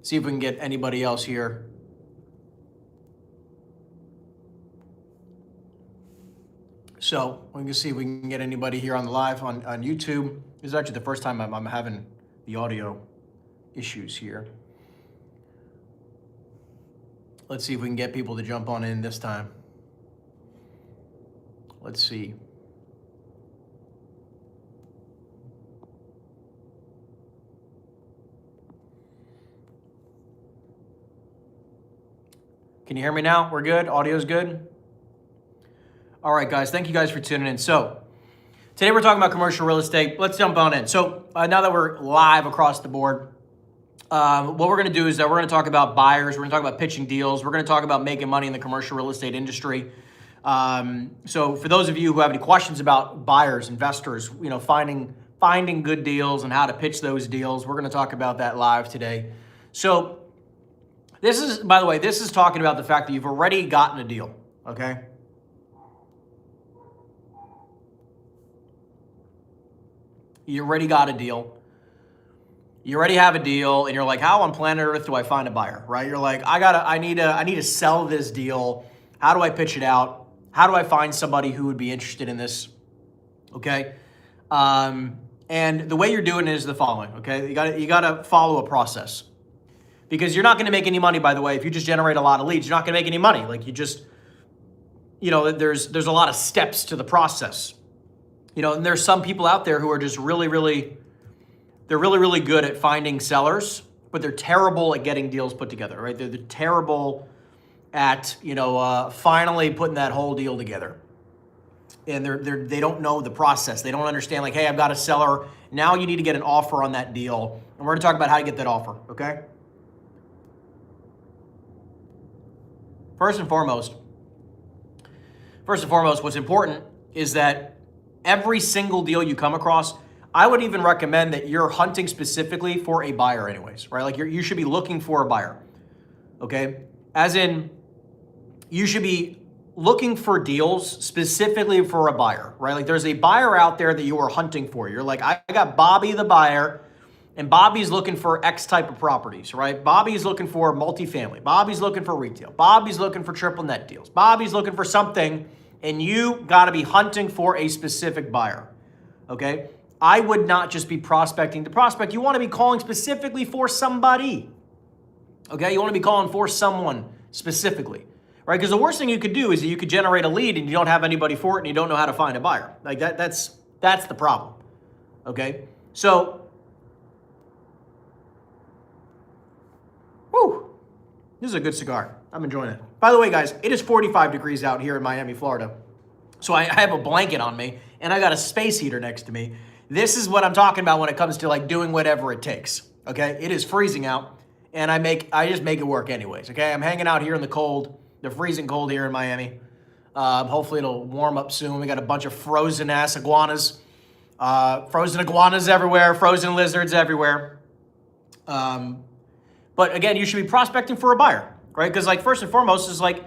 See if we can get anybody else here. So we can see if we can get anybody here on the live on YouTube. This is actually the first time I'm having the audio issues here. Let's see if we can get people to jump on in this time. Let's see. Can you hear me now? We're good? Audio's good? All right, guys. Thank you guys for tuning in. So today we're talking about commercial real estate. Let's jump on in. So now that we're live across the board, what we're going to do is that we're going to talk about buyers. We're going to talk about pitching deals. We're going to talk about making money in the commercial real estate industry. So for those of you who have any questions about buyers, investors, finding good deals and how to pitch those deals, we're going to talk about that live today. So this is, by the way, this is talking about the fact that you've already gotten a deal, okay? You already got a deal. You already have a deal, and you're like, how on planet Earth do I find a buyer, right? You're like, I need to sell this deal. How do I pitch it out? How do I find somebody who would be interested in this? Okay. And the way you're doing it is the following, okay? You gotta follow a process, because you're not going to make any money, by the way, if you just generate a lot of leads. You're not going to make any money. Like, you just, there's a lot of steps to the process. And there's some people out there who are just really good at finding sellers, but they're terrible at getting deals put together, right? They're terrible at, finally putting that whole deal together. And they don't know the process. They don't understand, like, hey, I've got a seller. Now you need to get an offer on that deal. And we're going to talk about how to get that offer, okay? First and foremost, what's important is that every single deal you come across, I would even recommend that you're hunting specifically for a buyer anyways, right? Like, you should be looking for a buyer, okay? As in, you should be looking for deals specifically for a buyer, right? Like, there's a buyer out there that you are hunting for. You're like, I got Bobby the buyer, and Bobby's looking for X type of properties, right? Bobby's looking for multifamily. Bobby's looking for retail. Bobby's looking for triple net deals. Bobby's looking for something, and you got to be hunting for a specific buyer, okay? I would not just be prospecting to prospect. You want to be calling specifically for somebody, okay? You want to be calling for someone specifically, right? Because the worst thing you could do is that you could generate a lead and you don't have anybody for it and you don't know how to find a buyer. Like, that's the problem, okay? So, this is a good cigar. I'm enjoying it. By the way, guys, it is 45 degrees out here in Miami, Florida. So I have a blanket on me, and I got a space heater next to me. This is what I'm talking about when it comes to, like, doing whatever it takes, okay? It is freezing out, and I just make it work anyways, okay? I'm hanging out here in the cold, the freezing cold here in Miami. Hopefully it'll warm up soon. We got a bunch of frozen-ass iguanas. Frozen iguanas everywhere, frozen lizards everywhere. But again, you should be prospecting for a buyer, right? Because, like, first and foremost is, like,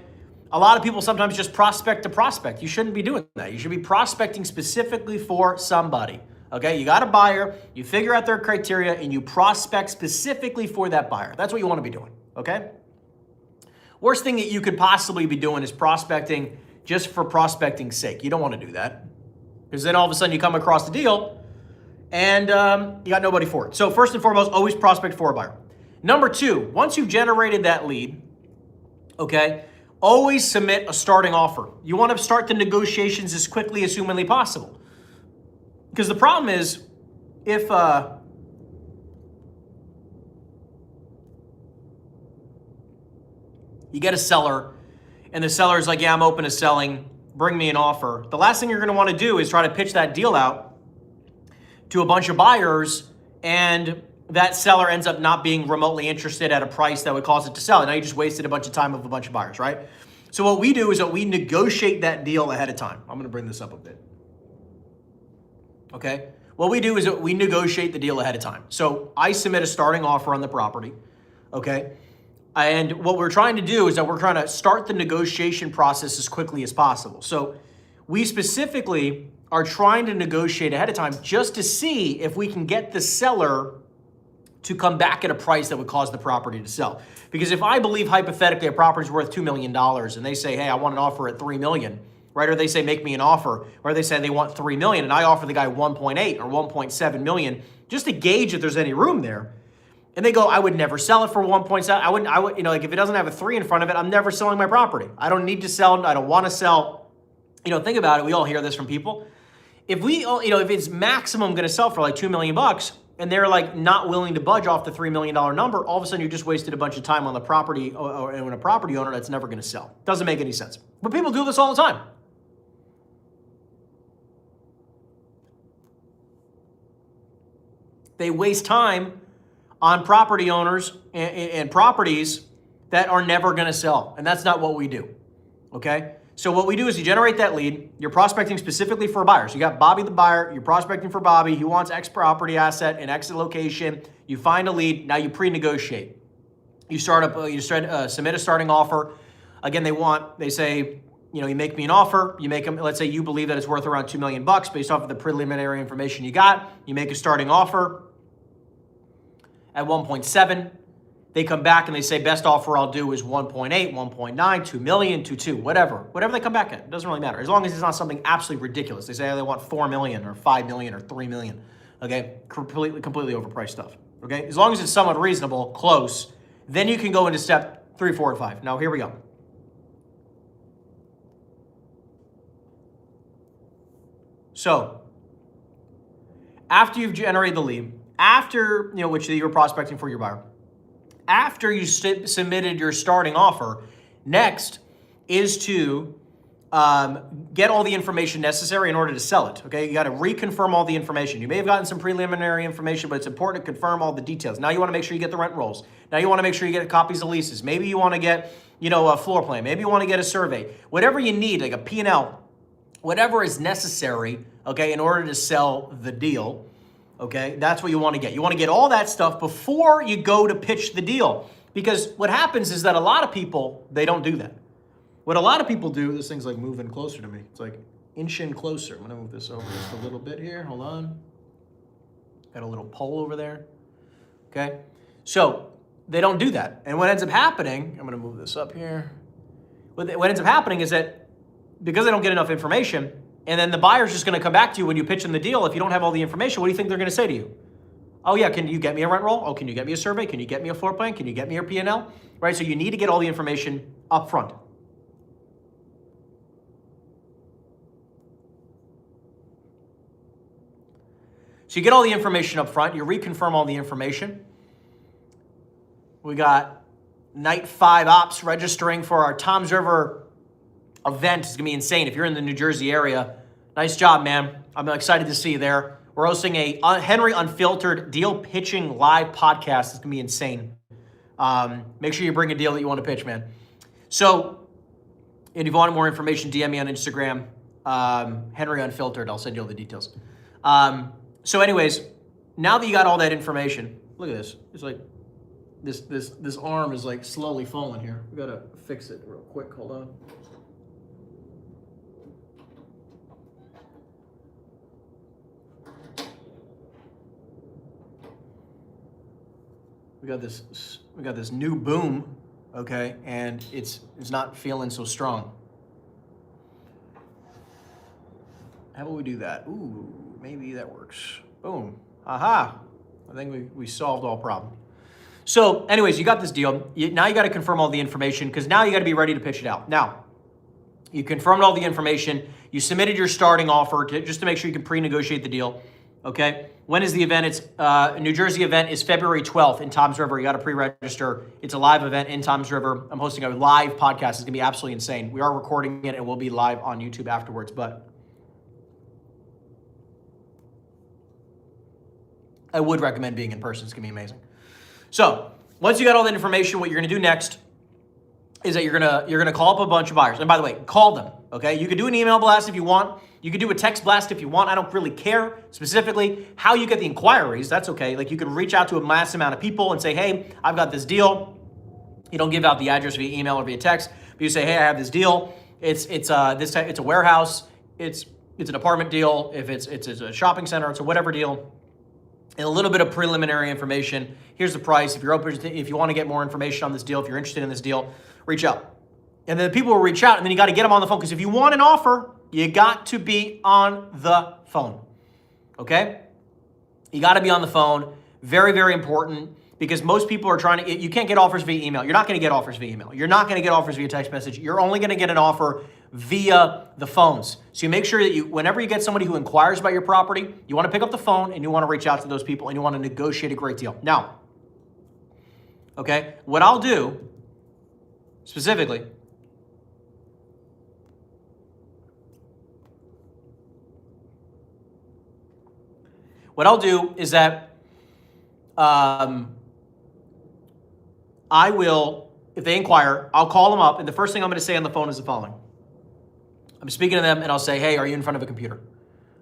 a lot of people sometimes just prospect to prospect. You shouldn't be doing that. You should be prospecting specifically for somebody, okay? You got a buyer, you figure out their criteria, and you prospect specifically for that buyer. That's what you want to be doing, okay? Worst thing that you could possibly be doing is prospecting just for prospecting's sake. You don't want to do that, because then all of a sudden you come across the deal and you got nobody for it. So first and foremost, always prospect for a buyer. Number two, once you've generated that lead, okay, always submit a starting offer. You want to start the negotiations as quickly as humanly possible. Because the problem is, if you get a seller and the seller's like, yeah, I'm open to selling, bring me an offer, the last thing you're going to want to do is try to pitch that deal out to a bunch of buyers, and that seller ends up not being remotely interested at a price that would cause it to sell. And now you just wasted a bunch of time of a bunch of buyers, right? So what we do is that we negotiate that deal ahead of time. I'm going to bring this up a bit. Okay? What we do is that we negotiate the deal ahead of time. So I submit a starting offer on the property, okay? And what we're trying to do is that we're trying to start the negotiation process as quickly as possible. So we specifically are trying to negotiate ahead of time just to see if we can get the seller to come back at a price that would cause the property to sell. Because if I believe hypothetically a property is worth $2 million and they say, hey, I want an offer at $3 million, right? Or they say, make me an offer, or they say they want $3 million and I offer the guy 1.8 or 1.7 million just to gauge if there's any room there. And they go, I would never sell it for 1.7. I would, like if it doesn't have a 3 in front of it, I'm never selling my property. I don't need to sell. I don't want to sell. Think about it. We all hear this from people. If if it's maximum going to sell for like $2 million and they're like not willing to budge off the $3 million number, all of a sudden you just wasted a bunch of time on the property or a property owner that's never going to sell. Doesn't make any sense. But people do this all the time. They waste time on property owners and properties that are never going to sell. And that's not what we do. Okay? So what we do is you generate that lead. You're prospecting specifically for a buyer. So you got Bobby the buyer. You're prospecting for Bobby. He wants X property asset in X location. You find a lead. Now you pre-negotiate. You submit a starting offer. Again, they say, you make me an offer. You make them, let's say you believe that it's worth around $2 million based off of the preliminary information you got. You make a starting offer at 1.7. They come back and they say, best offer I'll do is 1.8, 1.9, 2 million, 2.2, whatever they come back at. It doesn't really matter. As long as it's not something absolutely ridiculous. They say they want 4 million or 5 million or 3 million. Okay, completely overpriced stuff. Okay, as long as it's somewhat reasonable, close, then you can go into step 3, 4, and 5. Now here we go. So after you've generated the lead, after which you're prospecting for your buyer, after you submitted your starting offer, next is to get all the information necessary in order to sell it. Okay, you got to reconfirm all the information. You may have gotten some preliminary information, but it's important to confirm all the details. Now you want to make sure you get the rent rolls. Now you want to make sure you get copies of leases. Maybe you want to get a floor plan. Maybe you want to get a survey. Whatever you need, like a P&L, whatever is necessary, okay, in order to sell the deal. Okay, that's what you want to get. You want to get all that stuff before you go to pitch the deal. Because what happens is that a lot of people, they don't do that. What a lot of people do, this thing's like moving closer to me. It's like inching closer. I'm going to move this over just a little bit here. Hold on. Got a little pole over there. Okay, so they don't do that. And what ends up happening, I'm going to move this up here. What ends up happening is that because they don't get enough information, and then the buyer's just going to come back to you when you pitch them the deal. If you don't have all the information, what do you think they're going to say to you? Oh yeah, can you get me a rent roll? Oh, can you get me a survey? Can you get me a floor plan? Can you get me your P&L? Right, so you need to get all the information up front. So you get all the information up front. You reconfirm all the information. We got night 5 ops registering for our Toms River event. Is going to be insane. If you're in the New Jersey area, nice job, man. I'm excited to see you there. We're hosting a Henry Unfiltered deal pitching live podcast. It's going to be insane. Make sure you bring a deal that you want to pitch, man. So, if you want more information, DM me on Instagram, Henry Unfiltered. I'll send you all the details. So anyways, now that you got all that information, look at this. It's like this arm is like slowly falling here. We got to fix it real quick. Hold on. We got this new boom, okay, and it's not feeling so strong. How about we do that? Ooh, maybe that works. Boom. Aha. I think we solved all problem. So anyways, you got this deal. Now you got to confirm all the information because now you got to be ready to pitch it out. Now, you confirmed all the information. You submitted your starting offer just to make sure you can pre-negotiate the deal. Okay. When is the event? It's New Jersey event is February 12th in Toms River. You got to pre-register. It's a live event in Toms River. I'm hosting a live podcast. It's going to be absolutely insane. We are recording it and we'll be live on YouTube afterwards. But I would recommend being in person. It's going to be amazing. So once you got all that information, what you're going to do next is that you're gonna call up a bunch of buyers. And by the way, call them. Okay, you could do an email blast if you want. You could do a text blast if you want. I don't really care specifically how you get the inquiries. That's okay. Like you can reach out to a mass amount of people and say, hey, I've got this deal. You don't give out the address via email or via text, but you say, hey, I have this deal. It's a warehouse. It's an apartment deal. If it's a shopping center, it's a whatever deal. And a little bit of preliminary information. Here's the price. If you're open, if you want to get more information on this deal, if you're interested in this deal, reach out. And then people will reach out, and then you got to get them on the phone, because if you want an offer, you got to be on the phone, okay? You got to be on the phone. Very, very important, because most people are trying to, you can't get offers via email. You're not going to get offers via email. You're not going to get offers via text message. You're only going to get an offer via the phones. So you make sure that whenever you get somebody who inquires about your property, you want to pick up the phone and you want to reach out to those people and you want to negotiate a great deal. Now, okay, what I'll do specifically, what I'll do is that I will, if they inquire, I'll call them up, and the first thing I'm going to say on the phone is the following. I'm speaking to them, and I'll say, hey, are you in front of a computer?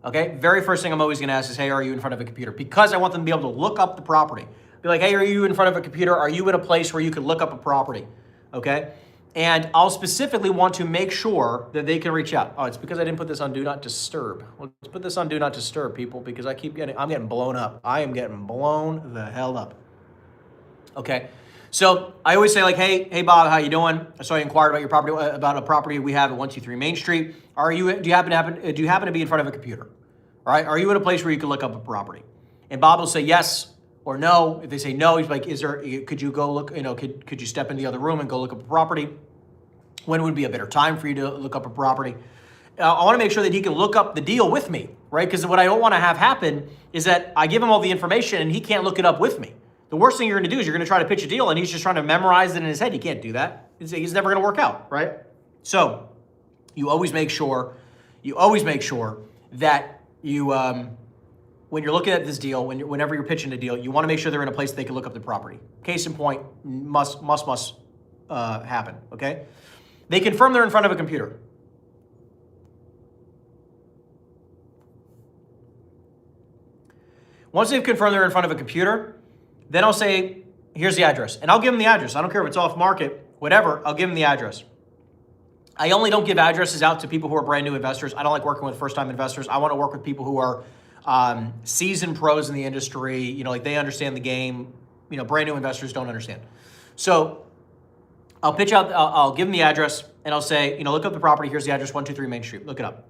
Okay? Very first thing I'm always going to ask is, hey, are you in front of a computer? Because I want them to be able to look up the property. Be like, hey, are you in front of a computer? Are you in a place where you can look up a property? Okay? And I'll specifically want to make sure that they can reach out. Oh, it's because I didn't put this on Do Not Disturb. Let's put this on Do Not Disturb, people, because I'm getting blown up. I am getting blown the hell up. Okay? So I always say, like, hey Bob, how you doing? So I inquired about your property, about a property we have at 123 Main Street. Do you happen to be in front of a computer? All right? Are you in a place where you can look up a property? And Bob will say yes or no. If they say no, he's like, could you go look, could you step in the other room and go look up a property? When would be a better time for you to look up a property? I want to make sure that he can look up the deal with me, right? Because what I don't want to have happen is that I give him all the information and he can't look it up with me. The worst thing you're going to do is you're going to try to pitch a deal and he's just trying to memorize it in his head. He can't do that. He's never going to work out, right? So you always make sure that you, when you're looking at this deal, whenever you're pitching a deal, you want to make sure they're in a place that they can look up the property. Case in point, must happen, okay? They confirm they're in front of a computer. Once they've confirmed they're in front of a computer, then I'll say, here's the address. And I'll give them the address. I don't care if it's off market, whatever, I'll give them the address. I only don't give addresses out to people who are brand new investors. I don't like working with first-time investors. I want to work with people who are seasoned pros in the industry, like they understand the game. Brand new investors don't understand. So I'll pitch out, I'll give them the address and I'll say, look up the property. Here's the address, 123 Main Street. Look it up.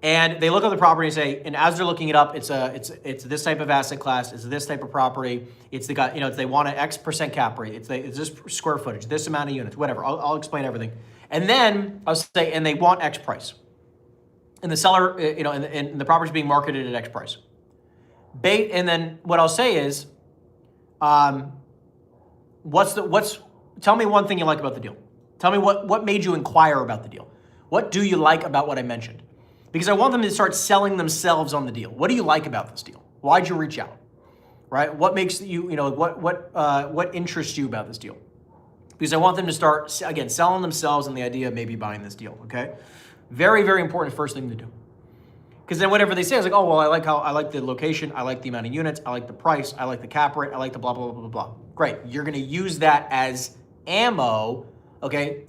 And they look up the property and say, and as they're looking it up, it's this type of asset class, it's this type of property, it's they want an X% cap rate, it's this square footage, this amount of units, whatever. I'll explain everything. And then I'll say, and they want X price. And the seller, and the property's being marketed at X price. And then what I'll say is, tell me one thing you like about the deal. Tell me what made you inquire about the deal. What do you like about what I mentioned? Because I want them to start selling themselves on the deal. What do you like about this deal? Why'd you reach out? Right? What makes you, what interests you about this deal? Because I want them to start, again, selling themselves and the idea of maybe buying this deal, okay? Very, very important first thing to do. Because then whatever they say, it's like, oh, well, I like the location, I like the amount of units, I like the price, I like the cap rate, I like the blah, blah, blah, blah, blah. Great. You're going to use that as ammo, okay,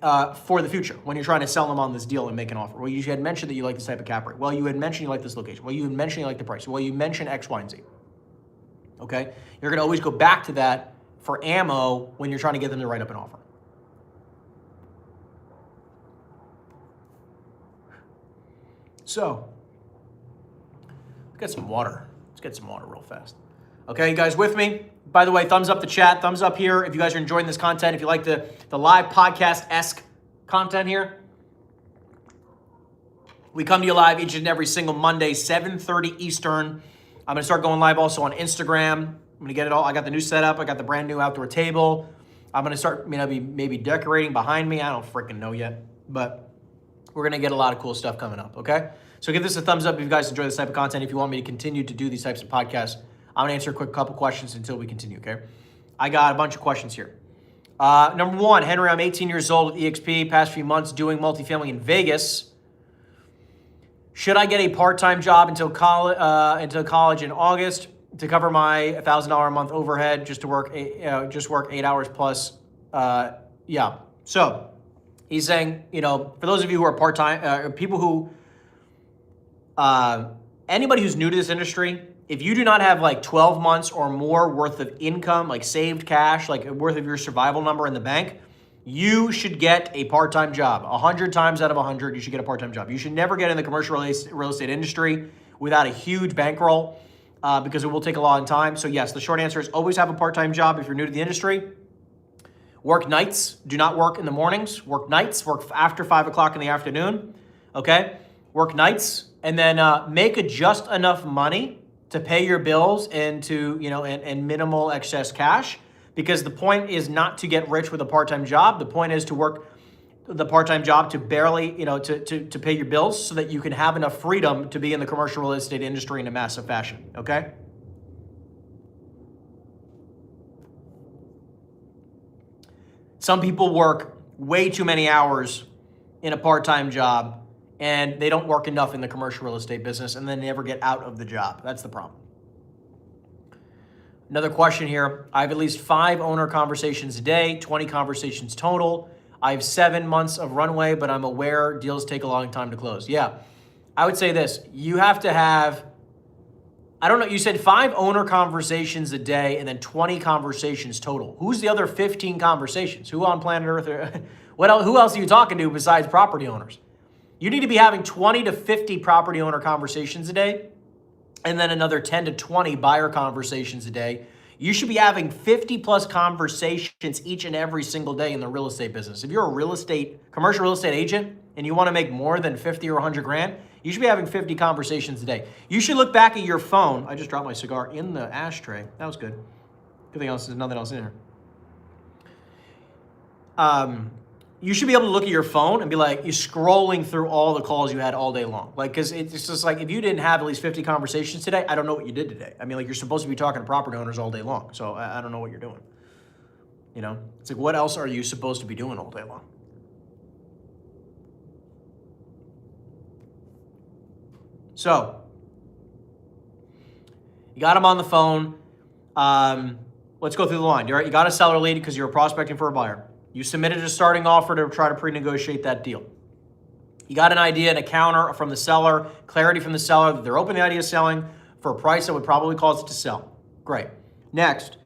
for the future when you're trying to sell them on this deal and make an offer. Well, you had mentioned that you like this type of cap rate. Well, you had mentioned you like this location. Well, you had mentioned you like the price. Well, you mentioned X, Y, and Z. Okay? You're going to always go back to that for ammo when you're trying to get them to write up an offer. So, let's get some water. Let's get some water real fast. Okay, you guys with me? By the way, thumbs up the chat, thumbs up here if you guys are enjoying this content, if you like the live podcast-esque content here. We come to you live each and every single Monday, 7:30 Eastern. I'm going to start going live also on Instagram. I'm going to get it all. I got the new setup. I got the brand new outdoor table. I'm going to start maybe decorating behind me. I don't freaking know yet, but we're going to get a lot of cool stuff coming up, okay? So give this a thumbs up if you guys enjoy this type of content. If you want me to continue to do these types of podcasts, I'm going to answer a quick couple questions until we continue, okay? I got a bunch of questions here. Number one, Henry, I'm 18 years old with EXP, past few months doing multifamily in Vegas. Should I get a part-time job until college in August to cover my $1,000 a month overhead just to work 8 hours plus? Yeah. So he's saying, for those of you who are part-time, people who, anybody who's new to this industry, if you do not have like 12 months or more worth of income, like saved cash, like worth of your survival number in the bank, you should get a part-time job. 100 times out of 100, you should get a part-time job. You should never get in the commercial real estate industry without a huge bankroll because it will take a long time. So yes, the short answer is always have a part-time job if you're new to the industry. Work nights. Do not work in the mornings. Work nights. Work after 5 o'clock in the afternoon. Okay? Work nights. And then make just enough money to pay your bills and to, and minimal excess cash. Because the point is not to get rich with a part-time job. The point is to work the part-time job to barely, to pay your bills so that you can have enough freedom to be in the commercial real estate industry in a massive fashion. Okay? Some people work way too many hours in a part-time job and they don't work enough in the commercial real estate business and then they never get out of the job. That's the problem. Another question here. I have at least 5 owner conversations a day, 20 conversations total. I have 7 months of runway, but I'm aware deals take a long time to close. Yeah, I would say this. You have to have, I don't know, you said 5 owner conversations a day and then 20 conversations total. Who's the other 15 conversations? Who on planet Earth? Who else are you talking to besides property owners? You need to be having 20 to 50 property owner conversations a day and then another 10 to 20 buyer conversations a day. You should be having 50 plus conversations each and every single day in the real estate business. If you're a commercial real estate agent and you want to make more than 50 or 100 grand, you should be having 50 conversations a day. You should look back at your phone. I just dropped my cigar in the ashtray. That was good. Good thing there's nothing else in here. You should be able to look at your phone and be like, you're scrolling through all the calls you had all day long. Like, because it's just like, if you didn't have at least 50 conversations today, I don't know what you did today. I mean, like, you're supposed to be talking to property owners all day long. So I don't know what you're doing. It's like, what else are you supposed to be doing all day long? So, you got them on the phone. Let's go through the line. You got a seller lead because you're prospecting for a buyer. You submitted a starting offer to try to pre-negotiate that deal. You got an idea and a counter from the seller, clarity from the seller that they're open to the idea of selling for a price that would probably cause it to sell. Great. Next,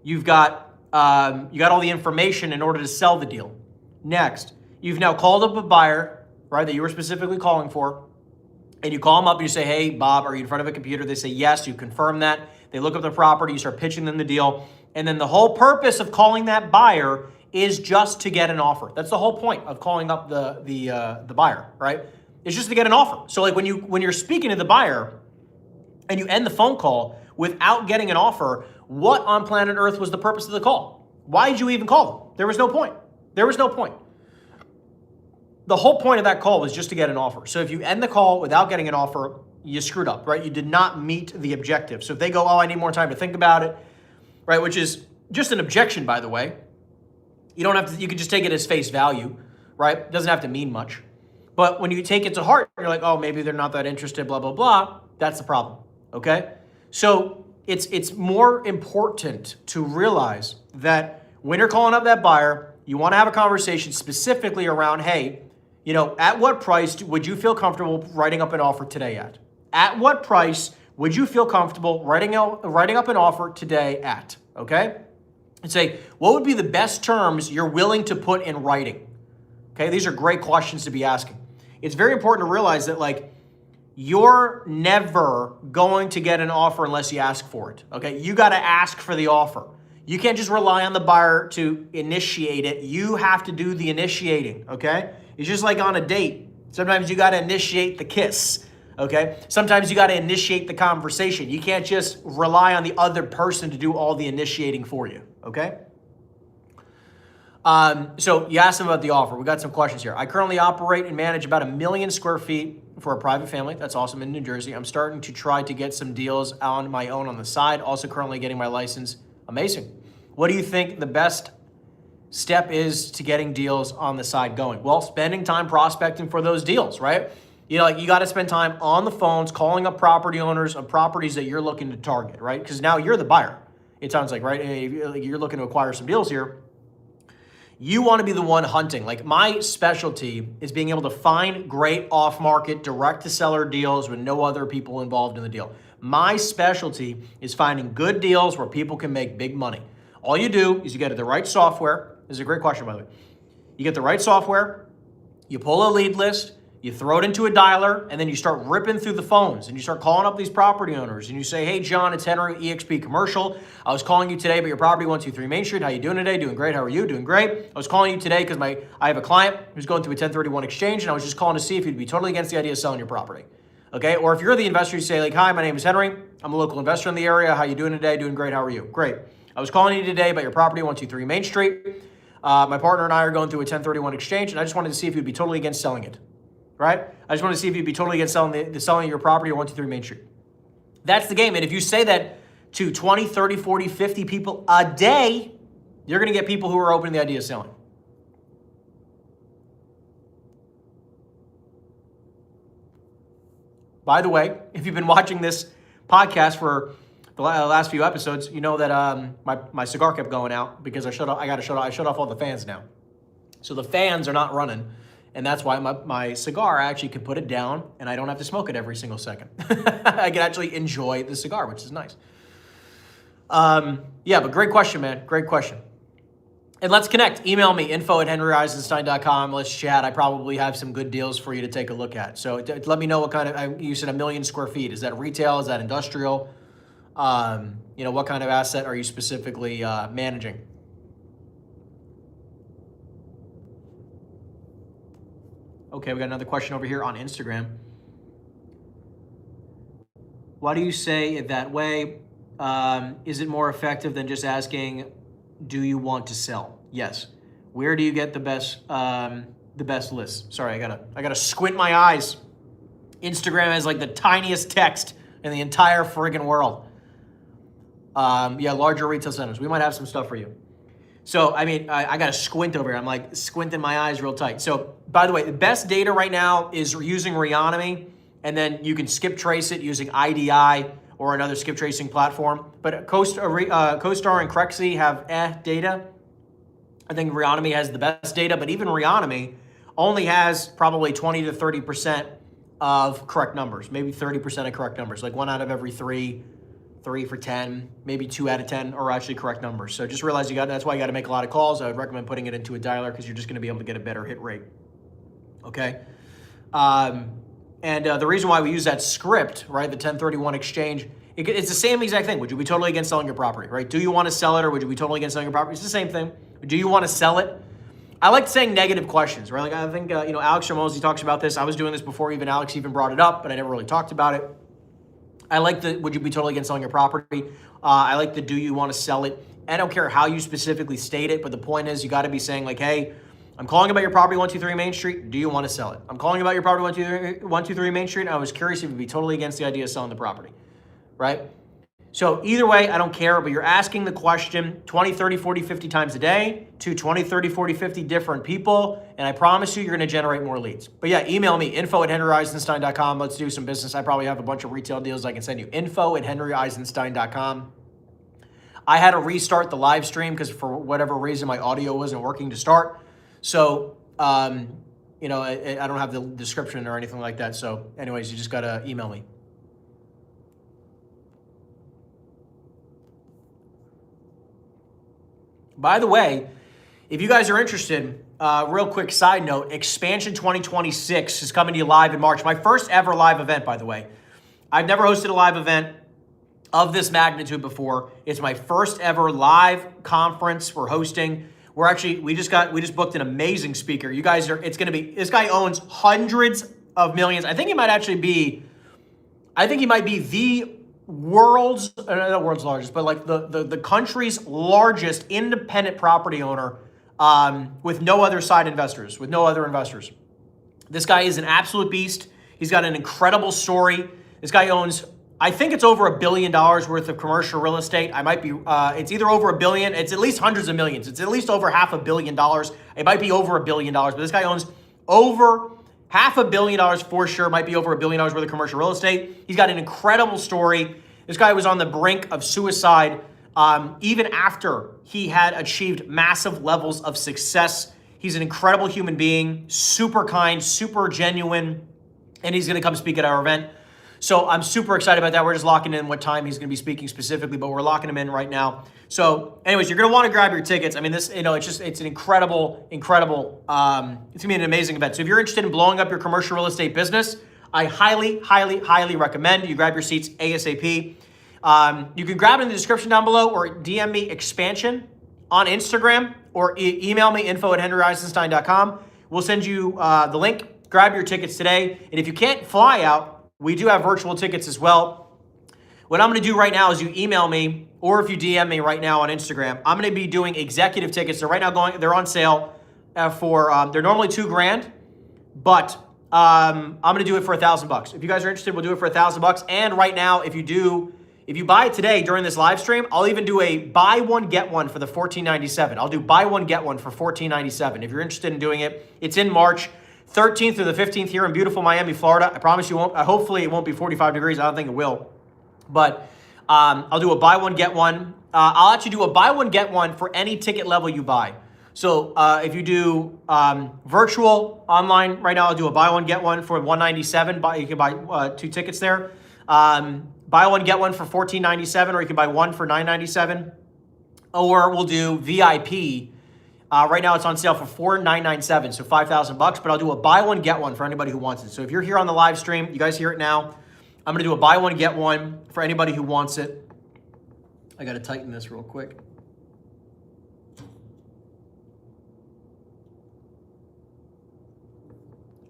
you got all the information in order to sell the deal. Next, you've now called up a buyer, right, that you were specifically calling for. And you call them up and you say, hey, Bob, are you in front of a computer? They say, yes, you confirm that. They look up the property, you start pitching them the deal. And then the whole purpose of calling that buyer is just to get an offer. That's the whole point of calling up the buyer, right? It's just to get an offer. So like when you're speaking to the buyer and you end the phone call without getting an offer, what on planet Earth was the purpose of the call? Why did you even call them? There was no point. There was no point. The whole point of that call was just to get an offer. So if you end the call without getting an offer, you screwed up, right? You did not meet the objective. So if they go, oh, I need more time to think about it, right? Which is just an objection, by the way. You don't have to, you can just take it as face value, right? It doesn't have to mean much. But when you take it to heart, you're like, oh, maybe they're not that interested, blah, blah, blah. That's the problem, okay? So it's more important to realize that when you're calling up that buyer, you want to have a conversation specifically around, hey, at what price would you feel comfortable writing up an offer today at? At what price would you feel comfortable writing up an offer today at, okay? And say, what would be the best terms you're willing to put in writing? Okay, these are great questions to be asking. It's very important to realize that you're never going to get an offer unless you ask for it, okay? You got to ask for the offer. You can't just rely on the buyer to initiate it. You have to do the initiating, okay? It's just like on a date. Sometimes you got to initiate the kiss, okay? Sometimes you got to initiate the conversation. You can't just rely on the other person to do all the initiating for you, okay? So you asked them about the offer. We got some questions here. I currently operate and manage about 1 million square feet for a private family. That's awesome, in New Jersey. I'm starting to try to get some deals on my own on the side. Also currently getting my license. Amazing. What do you think the best step is to getting deals on the side going? Well, spending time prospecting for those deals, right? You got to spend time on the phones, calling up property owners of properties that you're looking to target, right? Because now you're the buyer, it sounds like, right? You're looking to acquire some deals here. You want to be the one hunting. Like, my specialty is being able to find great off-market, direct-to-seller deals with no other people involved in the deal. My specialty is finding good deals where people can make big money. All you do is you get the right software. This is a great question, by the way. You get the right software, you pull a lead list, you throw it into a dialer, and then you start ripping through the phones and you start calling up these property owners and you say, hey, John, it's Henry, EXP Commercial. I was calling you today about your property, 123 Main Street. How you doing today? Doing great. How are you? Doing great. I was calling you today because I have a client who's going through a 1031 exchange, and I was just calling to see if you'd be totally against the idea of selling your property. Okay? Or if you're the investor, you say like, hi, my name is Henry. I'm a local investor in the area. How you doing today? Doing great. How are you? Great. I was calling you today about your property, 123 Main Street. My partner and I are going through a 1031 exchange, and I just wanted to see if you'd be totally against selling it, right? I just wanted to see if you'd be totally against selling your property at 123 Main Street. That's the game. And if you say that to 20, 30, 40, 50 people a day, you're going to get people who are open to the idea of selling. By the way, if you've been watching this podcast for the last few episodes, you know that my cigar kept going out because I shut off all the fans now. So the fans are not running, and that's why my cigar, I actually can put it down and I don't have to smoke it every single second. I can actually enjoy the cigar, which is nice. Yeah, but great question, man. Great question. And let's connect. Email me, info@henryeisenstein.com. Let's chat. I probably have some good deals for you to take a look at. So let me know what kind of, you said 1 million square feet. Is that retail? Is that industrial? What kind of asset are you specifically managing? Okay, we got another question over here on Instagram. Why do you say it that way? Is it more effective than just asking, do you want to sell? Yes. Where do you get the best list? Sorry, I gotta squint my eyes. Instagram has like the tiniest text in the entire friggin' world. Yeah, larger retail centers. We might have some stuff for you. So, I mean, I got to squint over here. I'm like squinting my eyes real tight. So, by the way, the best data right now is using Reonomy, and then you can skip trace it using IDI or another skip tracing platform. But CoStar and CREsync have data. I think Reonomy has the best data, but even Reonomy only has probably 20 to 30% of correct numbers, maybe 30% of correct numbers, like 1 out of every 3 for 10, maybe 2 out of 10 are actually correct numbers. So just realize that's why you got to make a lot of calls. I would recommend putting it into a dialer because you're just going to be able to get a better hit rate. Okay. The reason why we use that script, right, the 1031 exchange, it's the same exact thing. Would you be totally against selling your property, right? Do you want to sell it, or would you be totally against selling your property? It's the same thing. Do you want to sell it? I like saying negative questions, right? Like I think, Alex Ramosi talks about this. I was doing this before Alex even brought it up, but I never really talked about it. I like the, would you be totally against selling your property? I like the, do you want to sell it? I don't care how you specifically state it, but the point is you got to be saying like, hey, I'm calling about your property 123 Main Street. Do you want to sell it? I'm calling about your property 123 Main Street. And I was curious if you'd be totally against the idea of selling the property, right? So either way, I don't care, but you're asking the question 20, 30, 40, 50 times a day to 20, 30, 40, 50 different people, and I promise you, you're going to generate more leads. But yeah, email me, info@henryeisenstein.com. Let's do some business. I probably have a bunch of retail deals I can send you. info@henryeisenstein.com. I had to restart the live stream because for whatever reason, my audio wasn't working to start. So, I don't have the description or anything like that. So anyways, you just got to email me. By the way, if you guys are interested, real quick side note, Expansion 2026 is coming to you live in March. My first ever live event, by the way. I've never hosted a live event of this magnitude before. It's my first ever live conference we're hosting. We just booked an amazing speaker. You guys this guy owns hundreds of millions. I think he might be the world's, not world's largest, but like the country's largest independent property owner with no other investors. This guy is an absolute beast. He's got an incredible story. This guy owns, I think it's over $1 billion worth of commercial real estate. It's either over $1 billion, it's at least hundreds of millions. It's at least over $500 million. It might be over $1 billion, but this guy owns over $500 million for sure, might be over $1 billion worth of commercial real estate. He's got an incredible story. This guy was on the brink of suicide even after he had achieved massive levels of success. He's an incredible human being, super kind, super genuine, and he's going to come speak at our event. So I'm super excited about that. We're just locking in what time he's going to be speaking specifically, but we're locking him in right now. So anyways, you're going to want to grab your tickets. I mean, this, it's an incredible, it's going to be an amazing event. So if you're interested in blowing up your commercial real estate business, I highly, highly, highly recommend you grab your seats ASAP. You can grab it in the description down below or DM me expansion on Instagram or email me info@henryeisenstein.com. We'll send you the link. Grab your tickets today. And if you can't fly out, we do have virtual tickets as well. What I'm going to do right now is you email me, or if you DM me right now on Instagram, I'm going to be doing executive tickets. They're right now they're on sale for, they're normally $2,000, but I'm going to do it for $1,000. If you guys are interested, we'll do it for $1,000. And right now, if you buy it today during this live stream, I'll even do a buy one, get one for the $14.97. I'll do buy one, get one for $14.97. If you're interested in doing it, it's in March 13th through the 15th here in beautiful Miami, Florida. I promise you won't, hopefully it won't be 45 degrees. I don't think it will. But I'll do a buy one, get one. I'll actually do a buy one, get one for any ticket level you buy. So if you do virtual online right now, I'll do a buy one, get one for $197. You can buy 2 tickets there. Buy one, get one for $14.97, or you can buy one for $9.97. Or we'll do VIP. Right now it's on sale for $4,997, so $5,000. But I'll do a buy one, get one for anybody who wants it. So if you're here on the live stream, you guys hear it now. I'm going to do a buy one, get one for anybody who wants it. I got to tighten this real quick.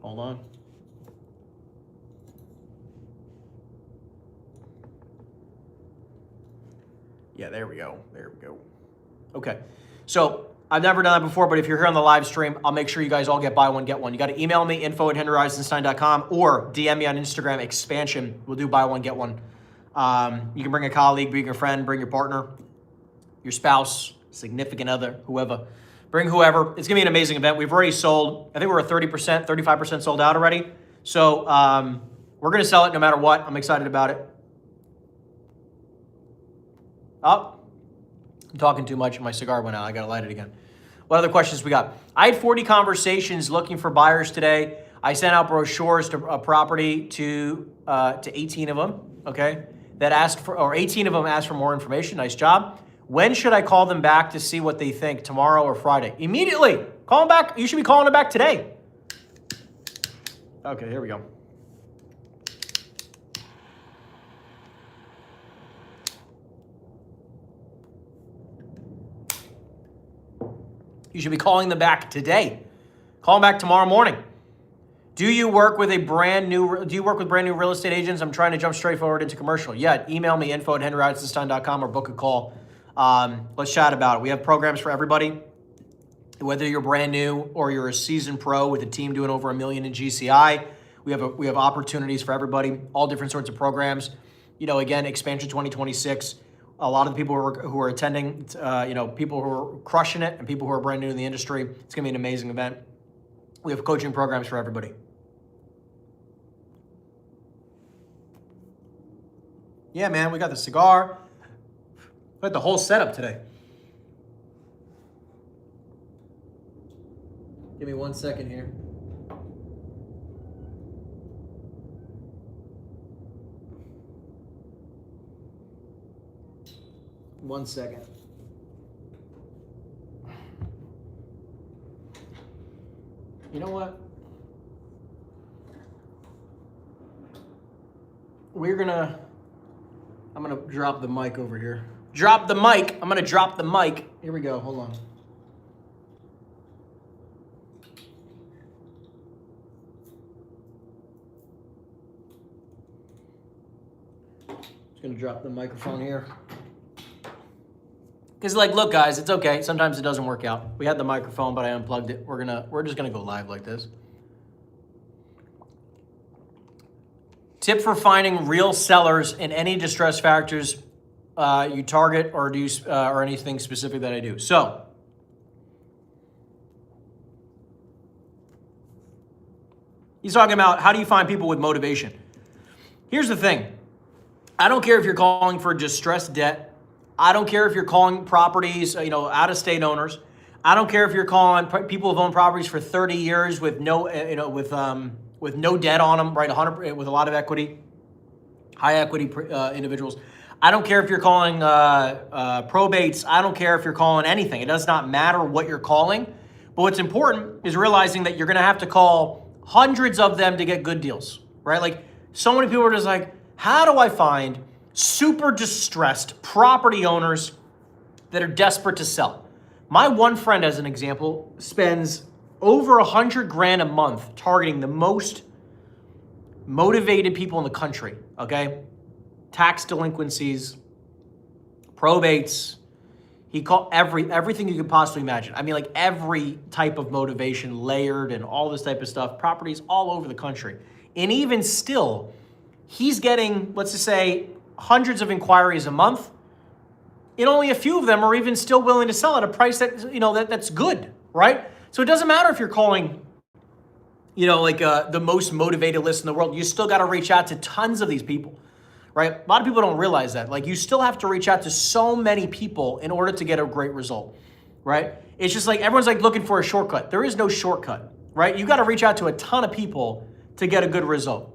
Hold on. Yeah, there we go. There we go. Okay. So I've never done that before, but if you're here on the live stream, I'll make sure you guys all get buy one, get one. You got to email me, info@henryeisenstein.com, or DM me on Instagram, expansion. We'll do buy one, get one. You can bring a colleague, bring a friend, bring your partner, your spouse, significant other, whoever. Bring whoever. It's going to be an amazing event. We've already sold, I think we're at 30%, 35% sold out already. So we're going to sell it no matter what. I'm excited about it. Oh, I'm talking too much. My cigar went out. I got to light it again. What other questions we got? I had 40 conversations looking for buyers today. I sent out brochures to a property to 18 of them, okay, that asked for, or 18 of them asked for more information. Nice job. When should I call them back to see what they think, tomorrow or Friday? Immediately. Call them back. You should be calling them back today. Okay, here we go. You should be calling them back today. Call them back tomorrow morning. Do you work with brand new real estate agents? I'm trying to jump straight forward into commercial. Yeah, email me info@henryeisenstein.com or book a call. Let's chat about it. We have programs for everybody. Whether you're brand new or you're a seasoned pro with a team doing over $1 million in GCI, we have opportunities for everybody, all different sorts of programs. You know, again, Expansion 2026. A lot of the people who are attending, people who are crushing it and people who are brand new in the industry. It's going to be an amazing event. We have coaching programs for everybody. Yeah, man, we got the cigar. We got the whole setup today. Give me 1 second here. One second. You know what? I'm gonna drop the mic over here. Drop the mic. I'm gonna drop the mic. Here we go. Hold on. Just gonna drop the microphone here. Because, look, guys, it's okay. Sometimes it doesn't work out. We had the microphone, but I unplugged it. We're just gonna go live like this. Tip for finding real sellers in any distress factors you target or do or anything specific that I do. So, he's talking about how do you find people with motivation. Here's the thing. I don't care if you're calling for distressed debt. I don't care if you're calling properties, out-of-state owners. I don't care if you're calling people who've owned properties for 30 years with no, with no debt on them, right? 100 with a lot of equity. high equity individuals. I don't care if you're calling probates. I don't care if you're calling anything. It does not matter what you're calling. But what's important is realizing that you're going to have to call hundreds of them to get good deals, right? Like so many people are just like, how do I find super distressed property owners that are desperate to sell? My one friend, as an example, spends over $100,000 a month targeting the most motivated people in the country, okay? Tax delinquencies, probates. He called everything you could possibly imagine. I mean, like every type of motivation layered and all this type of stuff, properties all over the country. And even still, he's getting, let's just say, hundreds of inquiries a month. And only a few of them are even still willing to sell at a price that, that's good, right? So it doesn't matter if you're calling, the most motivated list in the world. You still got to reach out to tons of these people, right? A lot of people don't realize that. Like you still have to reach out to so many people in order to get a great result, right? It's just like everyone's like looking for a shortcut. There is no shortcut, right? You got to reach out to a ton of people to get a good result.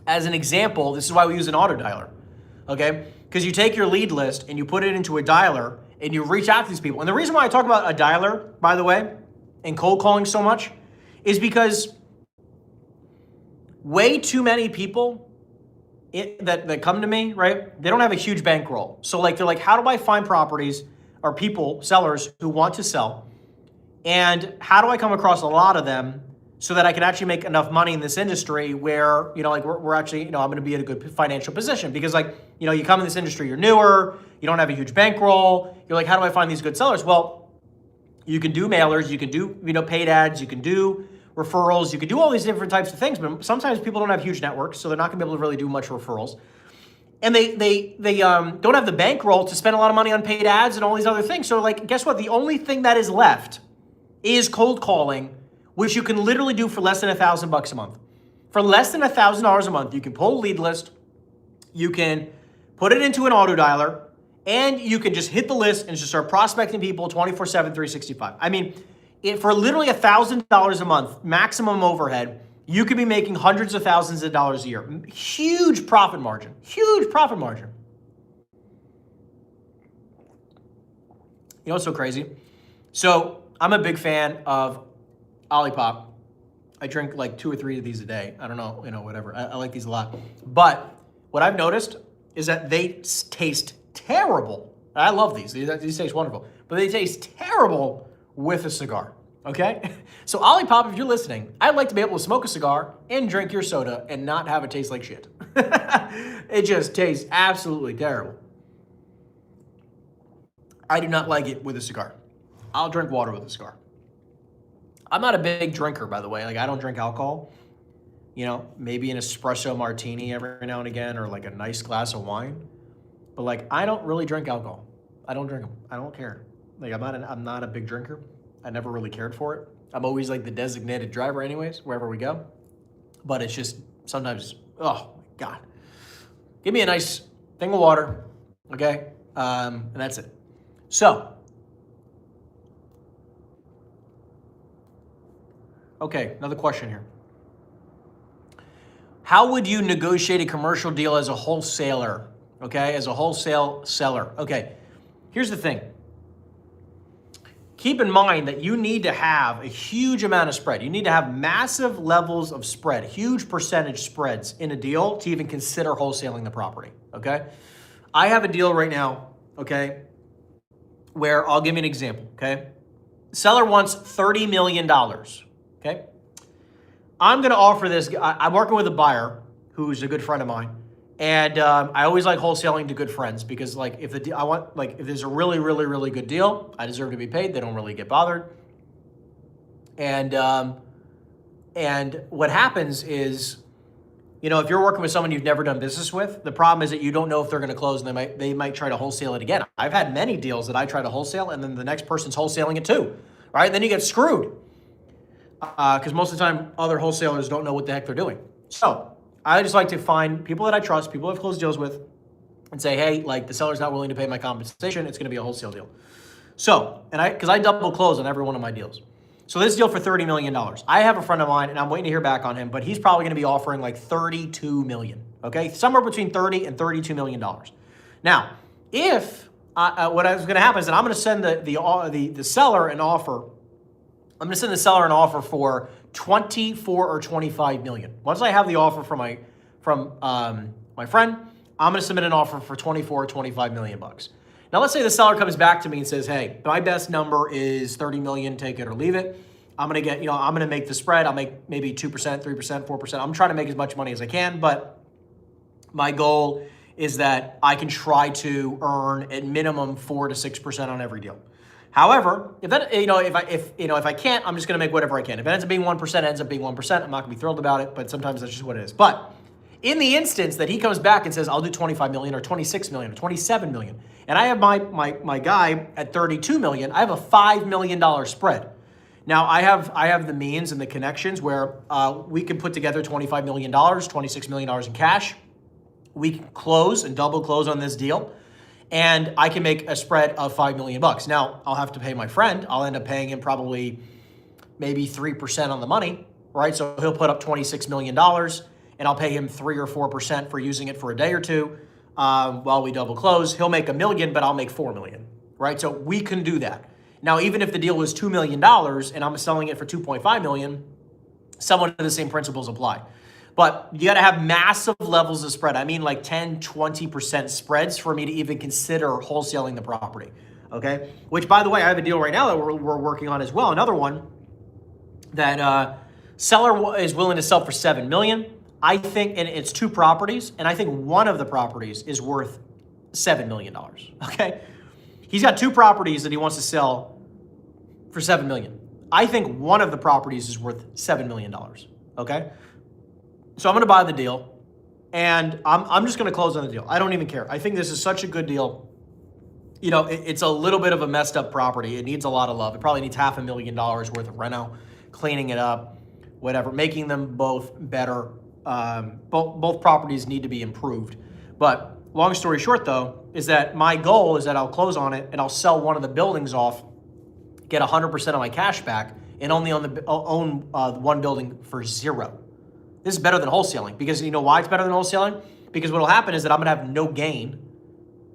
As an example, this is why we use an auto dialer, okay? Because you take your lead list and you put it into a dialer and you reach out to these people. And the reason why I talk about a dialer, by the way, and cold calling so much is because way too many people that come to me, right? They don't have a huge bankroll. So they're like, how do I find properties or people, sellers who want to sell? And how do I come across a lot of them so that I can actually make enough money in this industry where, we're actually, I'm going to be in a good financial position? Because you come in this industry, you're newer, you don't have a huge bankroll. You're like, how do I find these good sellers? Well, you can do mailers, you can do, paid ads, you can do referrals, you can do all these different types of things, but sometimes people don't have huge networks, so they're not going to be able to really do much referrals. And they don't have the bankroll to spend a lot of money on paid ads and all these other things. So guess what? The only thing that is left is cold calling, which you can literally do for less than $1,000 a month. For less than $1,000 a month, you can pull a lead list, you can put it into an auto dialer, and you can just hit the list and just start prospecting people 24/7, 365. I mean, for literally $1,000 a month, maximum overhead, you could be making hundreds of thousands of dollars a year. Huge profit margin, huge profit margin. You know what's so crazy? So I'm a big fan of Olipop. I drink like 2 or 3 of these a day. I don't know, whatever. I like these a lot. But what I've noticed is that they taste terrible. I love these. These taste wonderful. But they taste terrible with a cigar, okay? So Olipop, if you're listening, I'd like to be able to smoke a cigar and drink your soda and not have it taste like shit. It just tastes absolutely terrible. I do not like it with a cigar. I'll drink water with a cigar. I'm not a big drinker, by the way. I don't drink alcohol. Maybe an espresso martini every now and again, or a nice glass of wine. But I don't really drink alcohol. I don't drink them. I don't care. I'm not a big drinker. I never really cared for it. I'm always the designated driver anyways, wherever we go. But it's just sometimes, oh my God. Give me a nice thing of water, okay? And that's it. So, okay, another question here. How would you negotiate a commercial deal as a wholesaler? Okay, as a wholesale seller. Okay, here's the thing. Keep in mind that you need to have a huge amount of spread. You need to have massive levels of spread, huge percentage spreads in a deal to even consider wholesaling the property, okay? I have a deal right now, okay, where I'll give you an example, okay? Seller wants $30 million, okay? I'm going to offer this. I'm working with a buyer who's a good friend of mine. And I always like wholesaling to good friends because if there's a really, really, really good deal, I deserve to be paid. They don't really get bothered. And what happens is, if you're working with someone you've never done business with, the problem is that you don't know if they're going to close and they might try to wholesale it again. I've had many deals that I try to wholesale and then the next person's wholesaling it too, right? And then you get screwed because most of the time other wholesalers don't know what the heck they're doing. So I just like to find people that I trust, people I've closed deals with, and say, hey, the seller's not willing to pay my compensation, it's going to be a wholesale deal. So, because I double close on every one of my deals. So this deal for $30 million. I have a friend of mine, and I'm waiting to hear back on him, but he's probably going to be offering like $32 million, okay? Somewhere between $30 and $32 million. Now, if what is going to happen is that I'm going to send the seller an offer. I'm going to send the seller an offer for 24 or 25 million. Once I have the offer from my friend, I'm going to submit an offer for 24 or 25 million bucks. Now, let's say the seller comes back to me and says, hey, my best number is 30 million, take it or leave it. I'm going to get, I'm going to make the spread. I'll make maybe 2%, 3%, 4%. I'm trying to make as much money as I can, but my goal is that I can try to earn at minimum 4 to 6% on every deal. However, if I can't, I'm just going to make whatever I can. If it ends up being 1%, it ends up being 1%. I'm not going to be thrilled about it, but sometimes that's just what it is. But in the instance that he comes back and says, I'll do 25 million or 26 million or 27 million, and I have my guy at 32 million, I have a $5 million spread. Now, I have the means and the connections where we can put together $25 million, $26 million in cash. We can close and double close on this deal, and I can make a spread of $5 million bucks. Now, I'll have to pay my friend. I'll end up paying him probably maybe 3% on the money, right? So he'll put up $26 million, and I'll pay him 3 or 4% for using it for a day or two while we double close. He'll make $1 million, but I'll make $4 million, right? So we can do that. Now, even if the deal was $2 million and I'm selling it for $2.5 million, somewhat of the same principles apply. But you got to have massive levels of spread. I mean like 10, 20% spreads for me to even consider wholesaling the property, okay? Which, by the way, I have a deal right now that we're working on as well. Another one that seller is willing to sell for $7 million. I think, and it's 2 properties, and I think one of the properties is worth $7 million, okay? He's got 2 properties that he wants to sell for $7 million. I think one of the properties is worth $7 million, okay? So I'm going to buy the deal, and I'm just going to close on the deal. I don't even care. I think this is such a good deal. It's a little bit of a messed up property. It needs a lot of love. It probably needs $500,000 worth of reno, cleaning it up, whatever, making them both better. Both properties need to be improved. But long story short, though, is that my goal is that I'll close on it and I'll sell one of the buildings off, get 100% of my cash back, and only own one building for $0. This is better than wholesaling, because you know why it's better than wholesaling? Because what will happen is that I'm going to have no gain,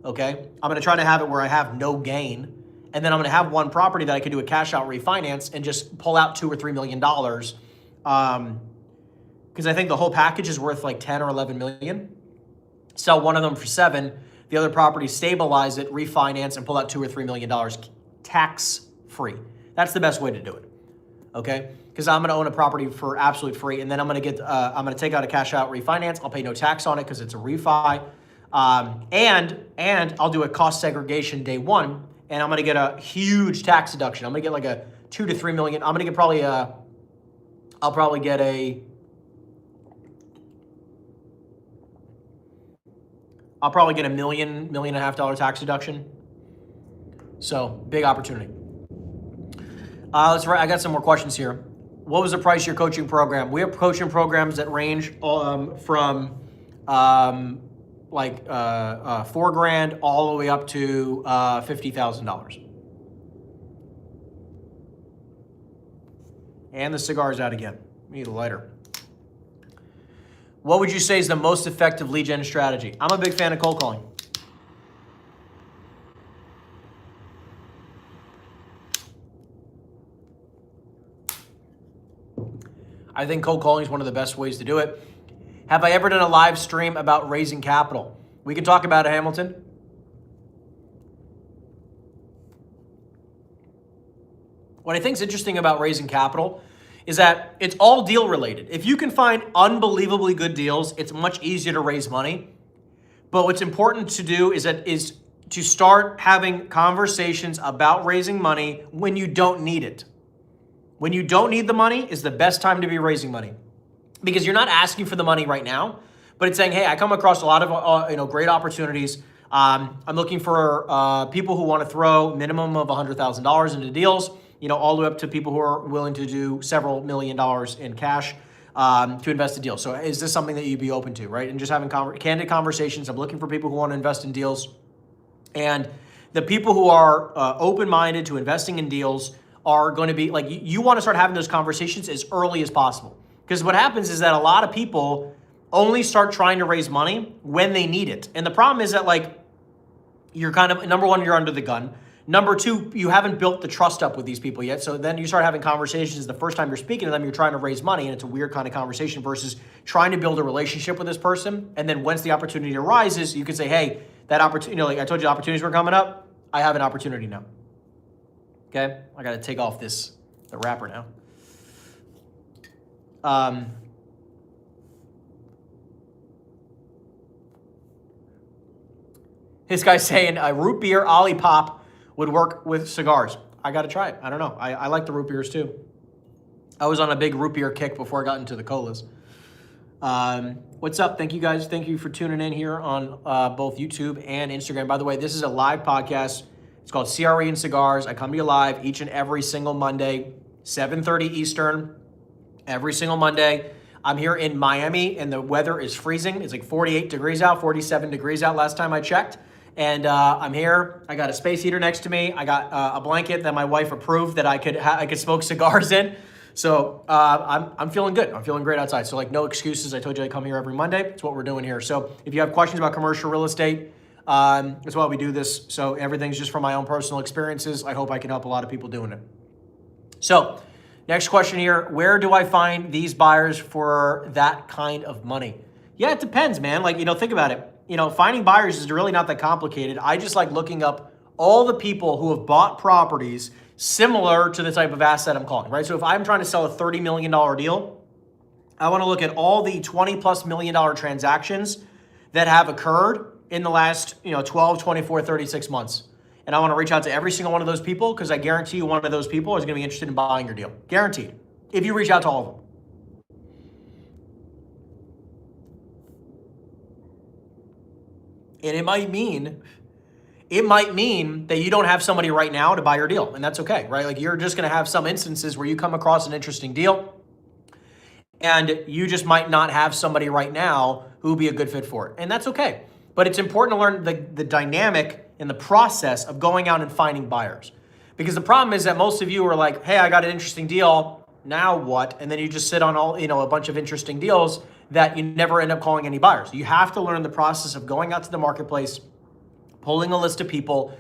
okay? I'm going to try to have it where I have no gain, and then I'm going to have one property that I can do a cash out refinance and just pull out $2 or $3 million, because I think the whole package is worth like 10 or 11 million. Sell one of them for 7, the other property, stabilize it, refinance, and pull out $2 or $3 million tax free. That's the best way to do it, okay? Because I'm going to own a property for absolute free, and then I'm going to take out a cash out refinance. I'll pay no tax on it because it's a refi, and I'll do a cost segregation day 1, and I'm going to get a huge tax deduction. I'm going to get like a 2 to 3 million. I'm going to get I'll probably get a $1 million, $1.5 million tax deduction. So big opportunity. I got some more questions here. What was the price of your coaching program? We have coaching programs that range from $4,000 all the way up to $50,000. And the cigar's out again. We need a lighter. What would you say is the most effective lead gen strategy? I'm a big fan of cold calling. I think cold calling is one of the best ways to do it. Have I ever done a live stream about raising capital? We can talk about it, Hamilton. What I think is interesting about raising capital is that it's all deal related. If you can find unbelievably good deals, it's much easier to raise money. But what's important to do is to start having conversations about raising money when you don't need it. When you don't need the money is the best time to be raising money, because you're not asking for the money right now, but it's saying, hey, I come across a lot of great opportunities. I'm looking for people who want to throw minimum of $100,000 into deals, all the way up to people who are willing to do several $1 million in cash to invest in deals. So is this something that you'd be open to, right? And just having candid conversations. I'm looking for people who want to invest in deals. And the people who are open-minded to investing in deals are going to be like, you want to start having those conversations as early as possible. Because what happens is that a lot of people only start trying to raise money when they need it. And the problem is that, like, you're kind of, number one, you're under the gun. Number two, you haven't built the trust up with these people yet. So then you start having conversations. The first time you're speaking to them, you're trying to raise money, and it's a weird kind of conversation versus trying to build a relationship with this person. And then once the opportunity arises, you can say, hey, that opportunity, like I told you, opportunities were coming up. I have an opportunity now. Okay, I got to take off the wrapper now. This guy's saying a root beer Olipop would work with cigars. I got to try it. I don't know. I like the root beers too. I was on a big root beer kick before I got into the colas. What's up? Thank you guys. Thank you for tuning in here on both YouTube and Instagram. By the way, this is a live podcast. It's called CRE and Cigars. I come to you live each and every single Monday, 7:30 Eastern, every single Monday. I'm here in Miami, and the weather is freezing. It's like 48 degrees out, 47 degrees out last time I checked. And I'm here. I got a space heater next to me. I got a blanket that my wife approved that I could smoke cigars in. So I'm feeling good. I'm feeling great outside. So like no excuses. I told you I come here every Monday. That's what we're doing here. So if you have questions about commercial real estate, that's why we do this. So everything's just from my own personal experiences. I hope I can help a lot of people doing it. So next question here, where do I find these buyers for that kind of money? Yeah, it depends, man. Like, think about it. Finding buyers is really not that complicated. I just like looking up all the people who have bought properties similar to the type of asset I'm calling, right? So if I'm trying to sell a $30 million deal, I want to look at all the $20+ million transactions that have occurred in the last, 12, 24, 36 months. And I want to reach out to every single one of those people because I guarantee you one of those people is going to be interested in buying your deal. Guaranteed. If you reach out to all of them. And it might mean that you don't have somebody right now to buy your deal. And that's okay, right? Like you're just going to have some instances where you come across an interesting deal and you just might not have somebody right now who would be a good fit for it. And that's okay. But it's important to learn the dynamic and the process of going out and finding buyers. Because the problem is that most of you are like, hey, I got an interesting deal. Now what? And then you just sit on a bunch of interesting deals that you never end up calling any buyers. You have to learn the process of going out to the marketplace, pulling a list of people,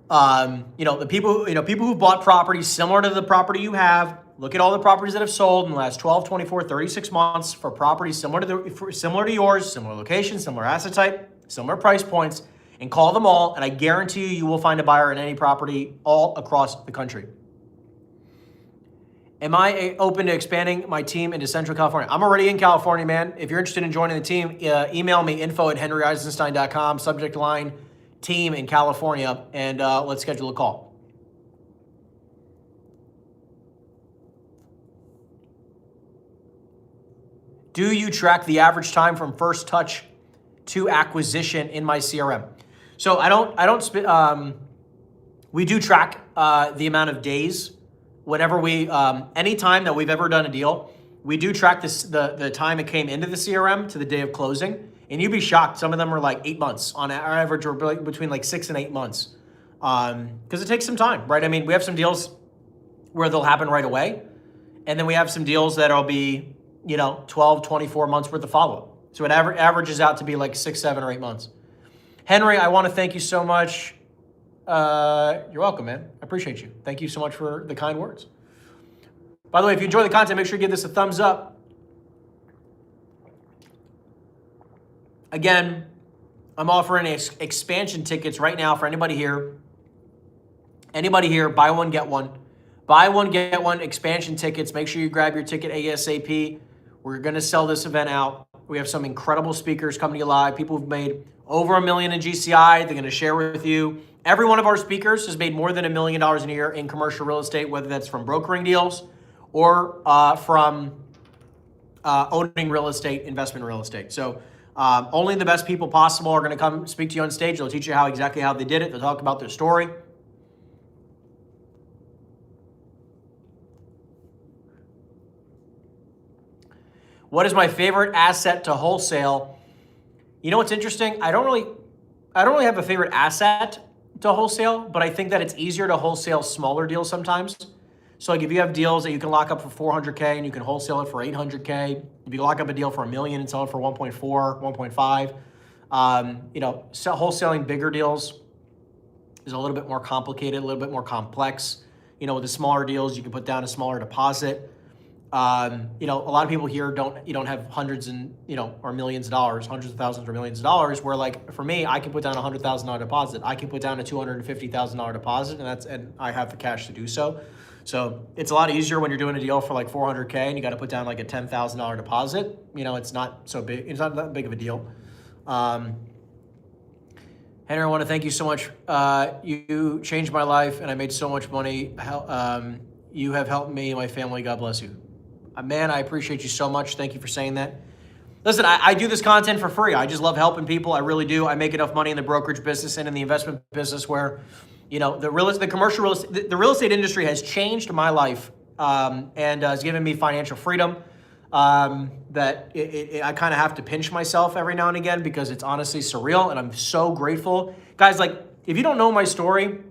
the people who bought properties similar to the property you have. Look at all the properties that have sold in the last 12, 24, 36 months for properties similar to yours, similar location, similar asset type, similar price points, and call them all. And I guarantee you will find a buyer in any property all across the country. Am I open to expanding my team into Central California? I'm already in California, man. If you're interested in joining the team, email me info@henryeisenstein.com, subject line team in California, and let's schedule a call. Do you track the average time from first touch to acquisition in my CRM? So we do track the amount of days. Whenever any time that we've ever done a deal, we do track the time it came into the CRM to the day of closing. And you'd be shocked. Some of them are like 8 months. On average, we're between like 6 and 8 months. Because it takes some time, right? I mean, we have some deals where they'll happen right away. And then we have some deals that'll be, 12, 24 months worth of follow-up. So it averages out to be like 6, 7, or 8 months. Henry, I want to thank you so much. You're welcome, man. I appreciate you. Thank you so much for the kind words. By the way, if you enjoy the content, make sure you give this a thumbs up. Again, I'm offering expansion tickets right now for anybody here. Anybody here, buy one, get one. Buy one, get one expansion tickets. Make sure you grab your ticket ASAP. We're going to sell this event out. We have some incredible speakers coming to you live. People who've made over $1 million in GCI. They're going to share with you. Every one of our speakers has made more than $1 million in a year in commercial real estate, whether that's from brokering deals or from owning real estate, investment real estate. So only the best people possible are going to come speak to you on stage. They'll teach you exactly how they did it. They'll talk about their story. What is my favorite asset to wholesale? You know what's interesting? I don't really have a favorite asset to wholesale, but I think that it's easier to wholesale smaller deals sometimes. So like if you have deals that you can lock up for 400K and you can wholesale it for 800K, if you lock up a deal for $1 million and sell it for 1.4, 1.5, you know, so wholesaling bigger deals is a little bit more complicated, a little bit more complex. You know, with the smaller deals, you can put down a smaller deposit. You know, a lot of people here don't have hundreds and, you know, or millions of dollars, hundreds of thousands or millions of dollars, where like for me, I can put down $100,000 deposit. I can put down a $250,000 deposit and I have the cash to do so. So it's a lot easier when you're doing a deal for like 400K and you got to put down like a $10,000 deposit. You know, it's not so big. It's not that big of a deal. Henry, I want to thank you so much. You changed my life and I made so much money. You have helped me and my family. God bless you. Man, I appreciate you so much. Thank you for saying that. Listen, I do this content for free. I just love helping people. I really do. I make enough money in the brokerage business and in the investment business where, you know, the real estate industry has changed my life and has given me financial freedom. That I kind of have to pinch myself every now and again because it's honestly surreal, and I'm so grateful. Guys, like, if you don't know my story,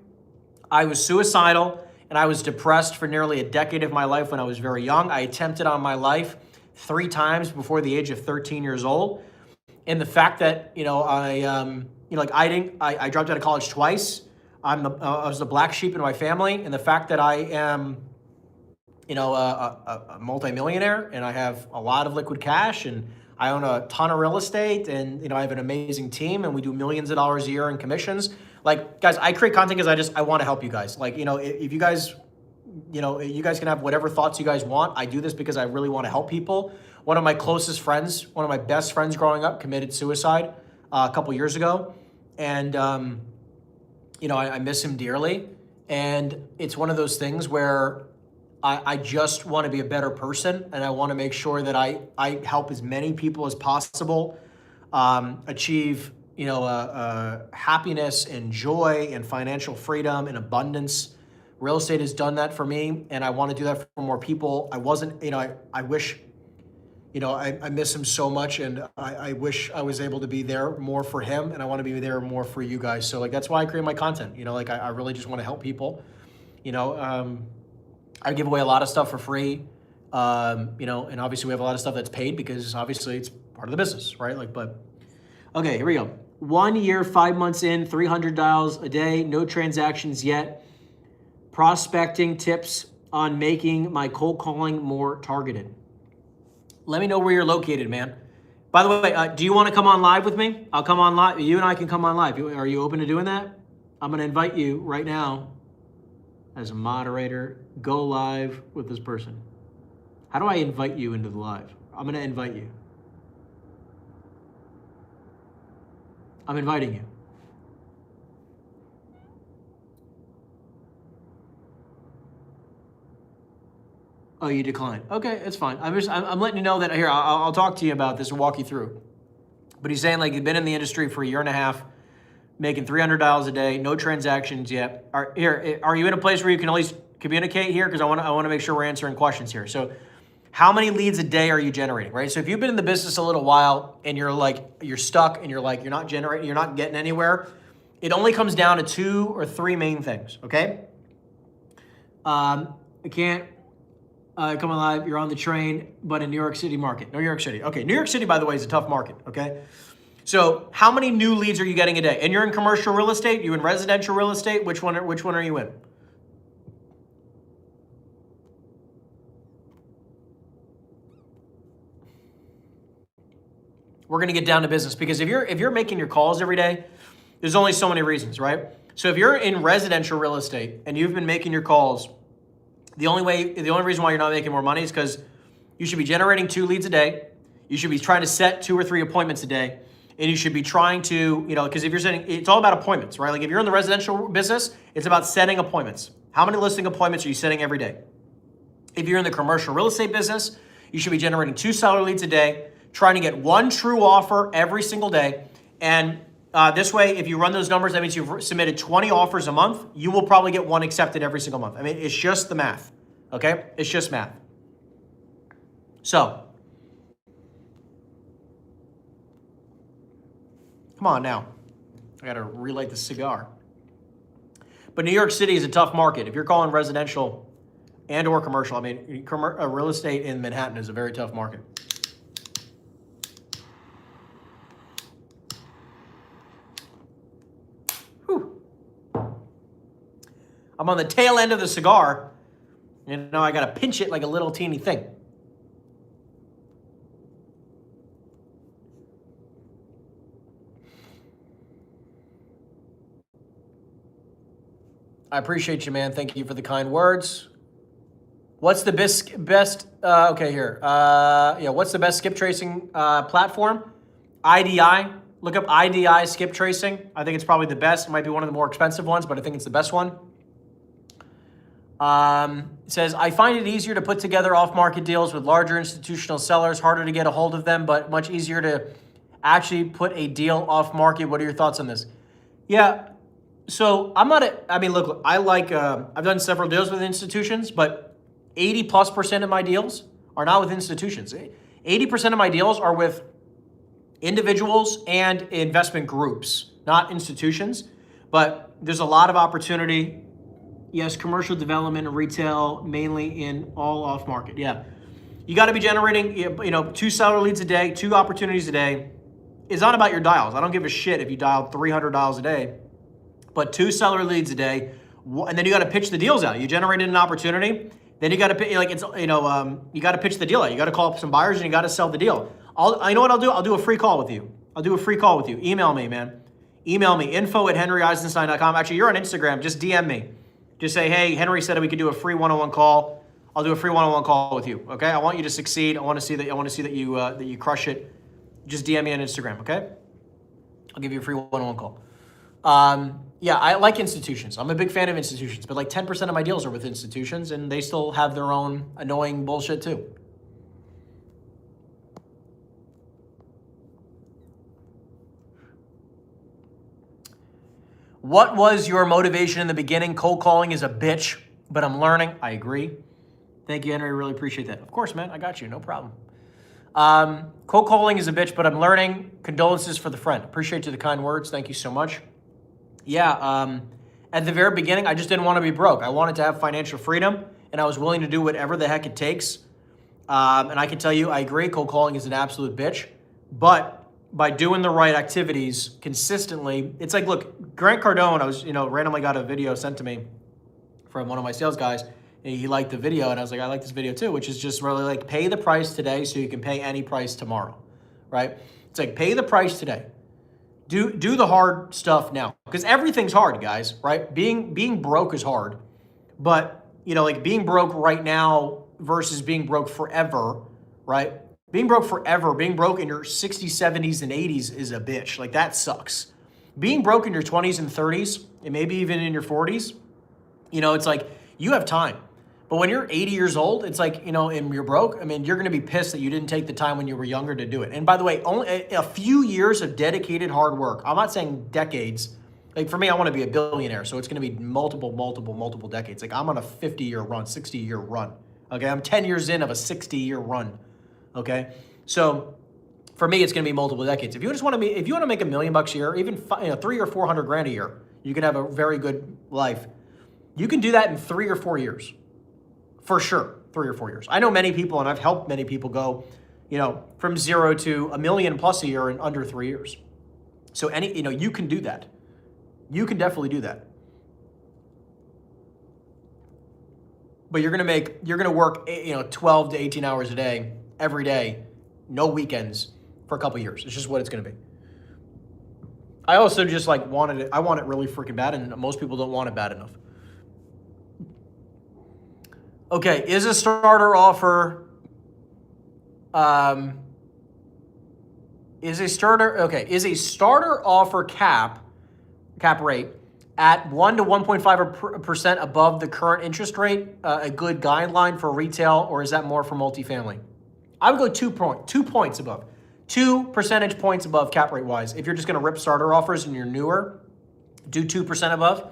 I was suicidal and I was depressed for nearly a decade of my life when I was very young. I attempted on my life 3 times before the age of 13 years old. And the fact that, you know, I dropped out of college twice. I was the black sheep in my family. And the fact that I am, you know, a multimillionaire and I have a lot of liquid cash and I own a ton of real estate and, you know, I have an amazing team and we do millions of dollars a year in commissions. Like, guys, I create content because I want to help you guys. Like, you know, if you guys, you know, you guys can have whatever thoughts you guys want. I do this because I really want to help people. One of my closest friends, one of my best friends growing up committed suicide a couple years ago. And, you know, I miss him dearly. And it's one of those things where I just want to be a better person, and I want to make sure that I help as many people as possible achieve, you know, happiness and joy and financial freedom and abundance. Real estate has done that for me, and I want to do that for more people. I wasn't, you know, I wish, you know, I miss him so much, and I wish I was able to be there more for him, and I want to be there more for you guys. So like, that's why I create my content. You know, like I really just want to help people, you know. I give away a lot of stuff for free, you know, and obviously we have a lot of stuff that's paid because obviously it's part of the business, right? Like, but, okay, here we go. 1 year, 5 months in, 300 dials a day, no transactions yet. Prospecting tips on making my cold calling more targeted. Let me know where you're located, man. By the way, do you want to come on live with me? I'll come on live. You and I can come on live. Are you open to doing that? I'm going to invite you right now as a moderator. Go live with this person. How do I invite you into the live? I'm going to invite you. I'm inviting you. Oh, you declined. Okay, it's fine. I'm letting you know that here. I'll talk to you about this and walk you through. But he's saying like you've been in the industry for a year and a half, making $300 a day, no transactions yet. Are you in a place where you can at least communicate here? Because I want to make sure we're answering questions here. So, how many leads a day are you generating? Right. So if you've been in the business a little while and you're stuck and you're not generating, you're not getting anywhere, it only comes down to 2 or 3 main things. Okay. I can't. Come alive, you're on the train, but in New York City market. New York City. Okay, New York City, by the way, is a tough market, okay? So how many new leads are you getting a day? And you're in commercial real estate? You in residential real estate? Which one are you in? We're gonna get down to business because if you're making your calls every day, there's only so many reasons, right? So if you're in residential real estate and you've been making your calls, the only reason why you're not making more money is because you should be generating 2 leads a day. You should be trying to set 2 or 3 appointments a day. And you should be trying to, because if you're setting, it's all about appointments, right? Like if you're in the residential business, it's about setting appointments. How many listing appointments are you setting every day? If you're in the commercial real estate business, you should be generating 2 seller leads a day, trying to get 1 true offer every single day. And this way, if you run those numbers, that means you've submitted 20 offers a month. You will probably get 1 accepted every single month. I mean, it's just the math, okay? It's just math. So, come on now. I got to relight the cigar. But New York City is a tough market. If you're calling residential and or commercial, I mean, real estate in Manhattan is a very tough market. Whew. I'm on the tail end of the cigar, and now I got to pinch it like a little teeny thing. I appreciate you, man. Thank you for the kind words. What's the best okay, here. Yeah, what's the best skip tracing platform? IDI. Look up IDI skip tracing. I think it's probably the best. It might be one of the more expensive ones, but I think it's the best one. It says, I find it easier to put together off-market deals with larger institutional sellers, harder to get a hold of them, but much easier to actually put a deal off-market. What are your thoughts on this? Yeah. So I'm not, I mean, look, I like, I've done several deals with institutions, but 80+% of my deals are not with institutions. 80% of my deals are with individuals and investment groups, not institutions, but there's a lot of opportunity. Yes, commercial development and retail, mainly in all off market. Yeah. You got to be generating, 2 seller leads a day, 2 opportunities a day. It's not about your dials. I don't give a shit if you dial 300 dials a day. But 2 seller leads a day, and then you got to pitch the deals out. You generated an opportunity, then you got to you got to pitch the deal out. You got to call up some buyers and you got to sell the deal. You know what I'll do? I'll do a free call with you. Email me, man. Email me, info@henryeisenstein.com. Actually, you're on Instagram. Just DM me. Just say, hey, Henry said we could do a free one-on-one call. I'll do a free one-on-one call with you. Okay? I want you to succeed. I want to see that you crush it. Just DM me on Instagram. Okay? I'll give you a free one-on-one call. Yeah, I like institutions. I'm a big fan of institutions, but like 10% of my deals are with institutions and they still have their own annoying bullshit too. What was your motivation in the beginning? Cold calling is a bitch, but I'm learning. I agree. Thank you, Henry. Really appreciate that. Of course, man. I got you. No problem. Cold calling is a bitch, but I'm learning. Condolences for the friend. Appreciate you the kind words. Thank you so much. Yeah, at the very beginning, I just didn't want to be broke. I wanted to have financial freedom, and I was willing to do whatever the heck it takes. And I can tell you, I agree, cold calling is an absolute bitch. But by doing the right activities consistently, it's like, look, Grant Cardone, I was, randomly got a video sent to me from one of my sales guys, and he liked the video, and I was like, I like this video too, which is just really like, pay the price today so you can pay any price tomorrow, right? It's like, pay the price today. Do the hard stuff now, because everything's hard, guys, right? Being broke is hard, but being broke right now versus being broke forever, right? Being broke forever, being broke in your 60s, 70s, and 80s is a bitch. Like, that sucks. Being broke in your 20s and 30s, and maybe even in your 40s, it's like you have time. But when you're 80 years old, it's like, and you're broke, I mean, you're going to be pissed that you didn't take the time when you were younger to do it. And by the way, only a few years of dedicated hard work. I'm not saying decades. Like, for me, I want to be a billionaire, so it's going to be multiple decades. Like, I'm on a 50-year run, 60-year run. Okay, I'm 10 years in of a 60-year run. Okay, so for me, it's going to be multiple decades. If you want to make $1 million a year, even $300,000 or $400,000 a year, you can have a very good life. You can do that in 3 or 4 years. For sure, 3 or 4 years. I know many people, and I've helped many people go, from 0 to $1 million+ a year in under 3 years. So you can do that. You can definitely do that. But you're gonna work, 12 to 18 hours a day, every day, no weekends for a couple years. It's just what it's gonna be. I also just want it really freaking bad, and most people don't want it bad enough. Okay, is a starter offer, is a starter offer cap rate at 1 to 1.5% above the current interest rate a good guideline for retail, or is that more for multifamily? I would go 2 points above, 2 percentage points above cap rate wise. If you're just going to rip starter offers and you're newer, do 2% above,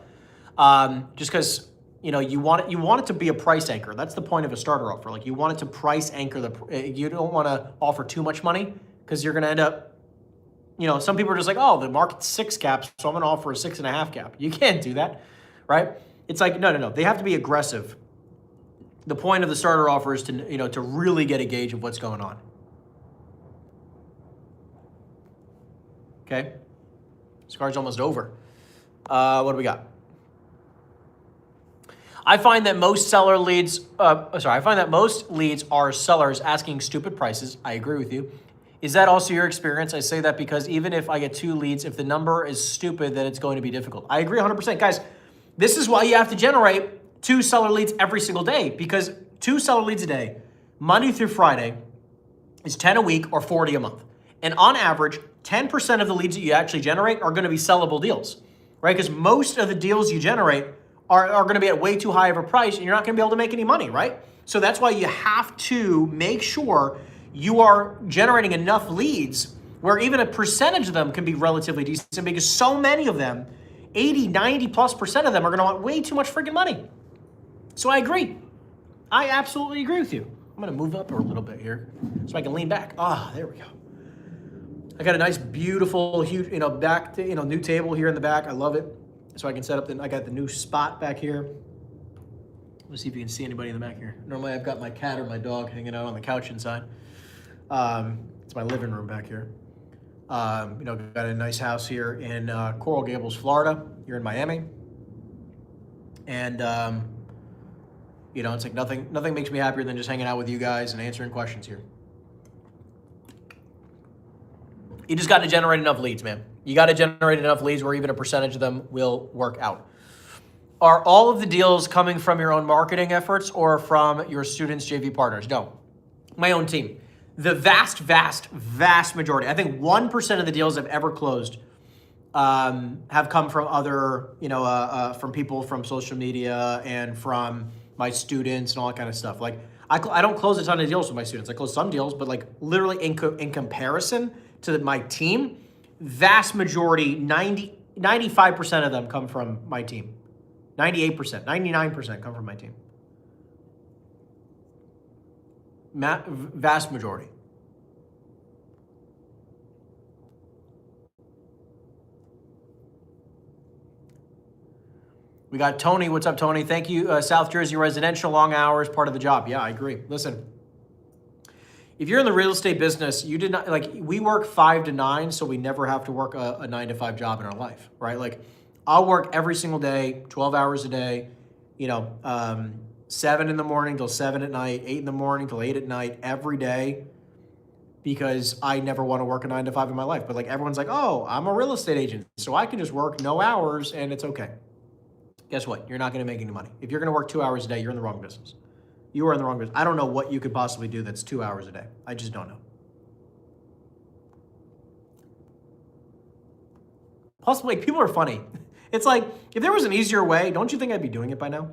just because. You want it to be a price anchor. That's the point of a starter offer. Like, you want it to price anchor you don't want to offer too much money, because you're going to end up, some people are just like, oh, the market's 6 caps, so I'm going to offer a 6.5 cap. You can't do that, right? It's like, no. They have to be aggressive. The point of the starter offer is to, to really get a gauge of what's going on. Okay. This card's almost over. What do we got? I find that most leads are sellers asking stupid prices. I agree with you. Is that also your experience? I say that because even if I get 2 leads, if the number is stupid, then it's going to be difficult. I agree 100%. Guys, this is why you have to generate 2 seller leads every single day, because 2 seller leads a day, Monday through Friday, is 10 a week or 40 a month. And on average, 10% of the leads that you actually generate are going to be sellable deals, right? Because most of the deals you generate are going to be at way too high of a price, and you're not going to be able to make any money, right? So that's why you have to make sure you are generating enough leads where even a percentage of them can be relatively decent, because so many of them, 80, 90+% of them are going to want way too much freaking money. So I agree. I absolutely agree with you. I'm going to move up a little bit here so I can lean back. There we go. I got a nice, beautiful, huge, new table here in the back. I love it. So I can set up, I got the new spot back here. Let's see if you can see anybody in the back here. Normally I've got my cat or my dog hanging out on the couch inside. It's my living room back here. Got a nice house here in Coral Gables, Florida, here in Miami. And, it's like nothing makes me happier than just hanging out with you guys and answering questions here. You just got to generate enough leads, man. You got to generate enough leads where even a percentage of them will work out. Are all of the deals coming from your own marketing efforts or from your students' JV partners? No, my own team. The vast majority, I think 1% of the deals I've ever closed have come from other, from people from social media and from my students and all that kind of stuff. Like I don't close a ton of deals with my students. I close some deals, but like literally in comparison to my team, vast majority, 95% of them come from my team. 98%, 99% come from my team. Vast majority. We got Tony. What's up, Tony? Thank you. South Jersey residential, long hours, part of the job. Yeah, I agree. Listen, if you're in the real estate business, you did not, we work 5 to 9, so we never have to work a 9 to 5 job in our life, right? Like, I'll work every single day, 12 hours a day, 7 in the morning till 7 at night, 8 in the morning till 8 at night, every day, because I never want to work a 9 to 5 in my life. But everyone's like, oh, I'm a real estate agent, so I can just work no hours and it's okay. Guess what? You're not going to make any money. If you're going to work 2 hours a day, you're in the wrong business. You are in the wrong business. I don't know what you could possibly do that's 2 hours a day. I just don't know. Plus, people are funny. It's like, if there was an easier way, don't you think I'd be doing it by now?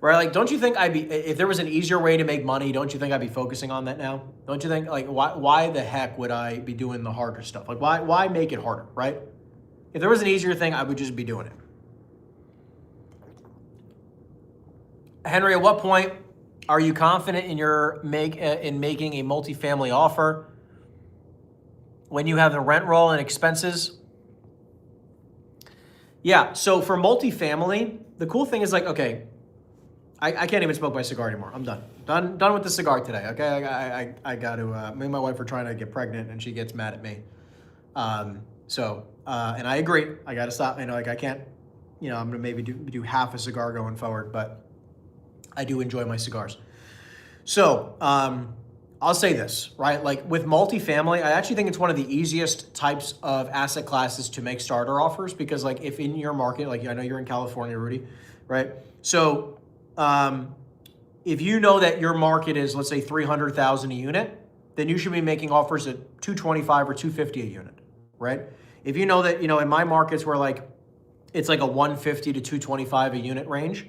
Right? Don't you think if there was an easier way to make money, don't you think I'd be focusing on that now? Don't you think, why the heck would I be doing the harder stuff? Why make it harder, right? If there was an easier thing, I would just be doing it. Henry, at what point are you confident in making a multifamily offer? When you have the rent roll and expenses? Yeah, so for multifamily, the cool thing is okay, I can't even smoke my cigar anymore. I'm done with the cigar today, okay? I got to, me and my wife are trying to get pregnant and she gets mad at me. And I agree, I got to stop, I can't, I'm going to maybe do half a cigar going forward, but I do enjoy my cigars. So I'll say this, right? With multifamily, I actually think it's one of the easiest types of asset classes to make starter offers, because if in your market, I know you're in California, Rudy, right? So if you know that your market is, let's say, 300,000 a unit, then you should be making offers at 225 or 250 a unit, right? If you know that, in my markets where it's a 150 to 225 a unit range,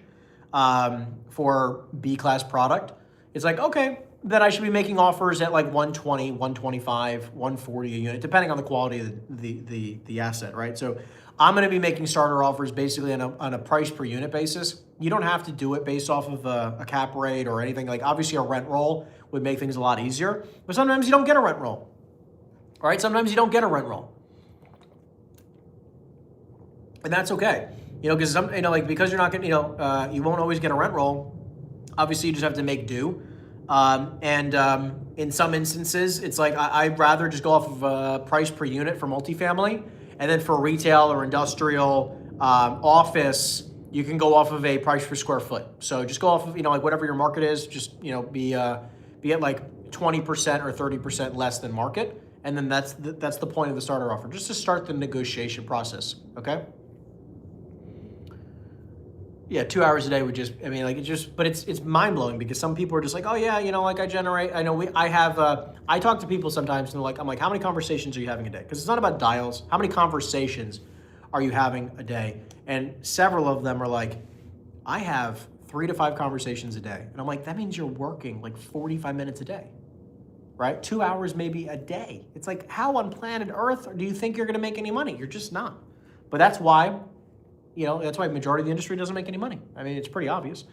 for B-class product, it's okay, then I should be making offers at 120, 125, 140 a unit, depending on the quality of the asset, right? So I'm going to be making starter offers basically on a price per unit basis. You don't have to do it based off of a cap rate or anything. Obviously a rent roll would make things a lot easier, but sometimes you don't get a rent roll, right? Sometimes you don't get a rent roll. And that's okay. You know, because because you're not going to, you won't always get a rent roll. Obviously, you just have to make do. In some instances, it's like I'd rather just go off of price per unit for multifamily, and then for retail or industrial office, you can go off of a price per square foot. So just go off of like whatever your market is. Just be at like 20% or 30% less than market, and then that's the point of the starter offer, just to start the negotiation process. Okay. Yeah, 2 hours a day would just, but it's mind blowing because some people are just like, oh yeah, I talk to people sometimes and I'm like, how many conversations are you having a day? Because it's not about dials. How many conversations are you having a day? And several of them are like, I have 3 to 5 conversations a day. And I'm like, that means you're working like 45 minutes a day, right? 2 hours maybe a day. It's like, how on planet Earth do you think you're gonna make any money? You're just not. But that's why the majority of the industry doesn't make any money. I mean, it's pretty obvious.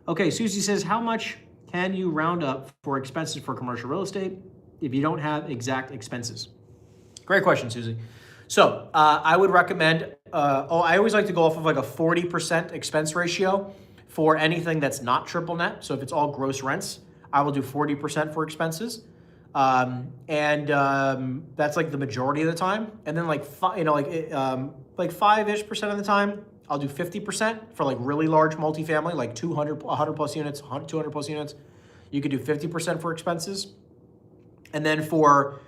Okay, Susie says, how much can you round up for expenses for commercial real estate if you don't have exact expenses? Great question, Susie. So I would recommend, I always like to go off of like a 40% expense ratio for anything that's not triple net. So if it's all gross rents, I will do 40% for expenses. That's like the majority of the time. And then like 5-ish% of the time, I'll do 50% for like really large multifamily, like 100 plus units, 200 plus units. You could do 50% for expenses. And then for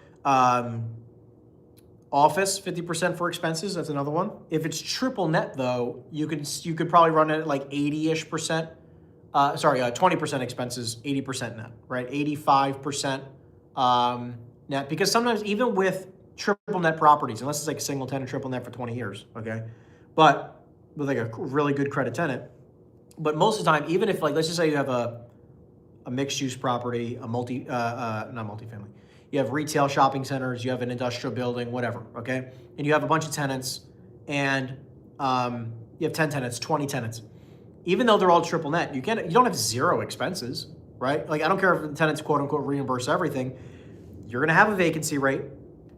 office, 50% for expenses. That's another one. If it's triple net though, you could probably run it at like 80-ish%. 20% expenses, 80% net, right? 85% net, because sometimes even with triple net properties, unless it's like a single tenant triple net for 20 years, okay? But with like a really good credit tenant, but most of the time, even if like, let's just say you have a mixed use property, not multifamily, you have retail shopping centers, you have an industrial building, whatever, okay? And you have a bunch of tenants and you have 10 tenants, 20 tenants. Even though they're all triple net, you don't have zero expenses, right? Like I don't care if the tenants quote unquote reimburse everything, you're gonna have a vacancy rate.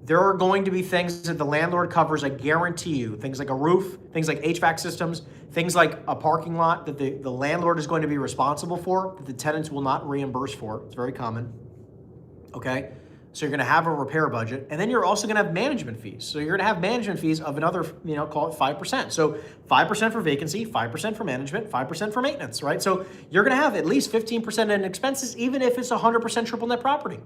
There are going to be things that the landlord covers, I guarantee you, things like a roof, things like HVAC systems, things like a parking lot that the landlord is going to be responsible for, that the tenants will not reimburse for. It's very common, okay? So you're gonna have a repair budget, and then you're also gonna have management fees. So you're gonna have management fees of another, call it 5%. So 5% for vacancy, 5% for management, 5% for maintenance, right? So you're gonna have at least 15% in expenses, even if it's 100% triple net property,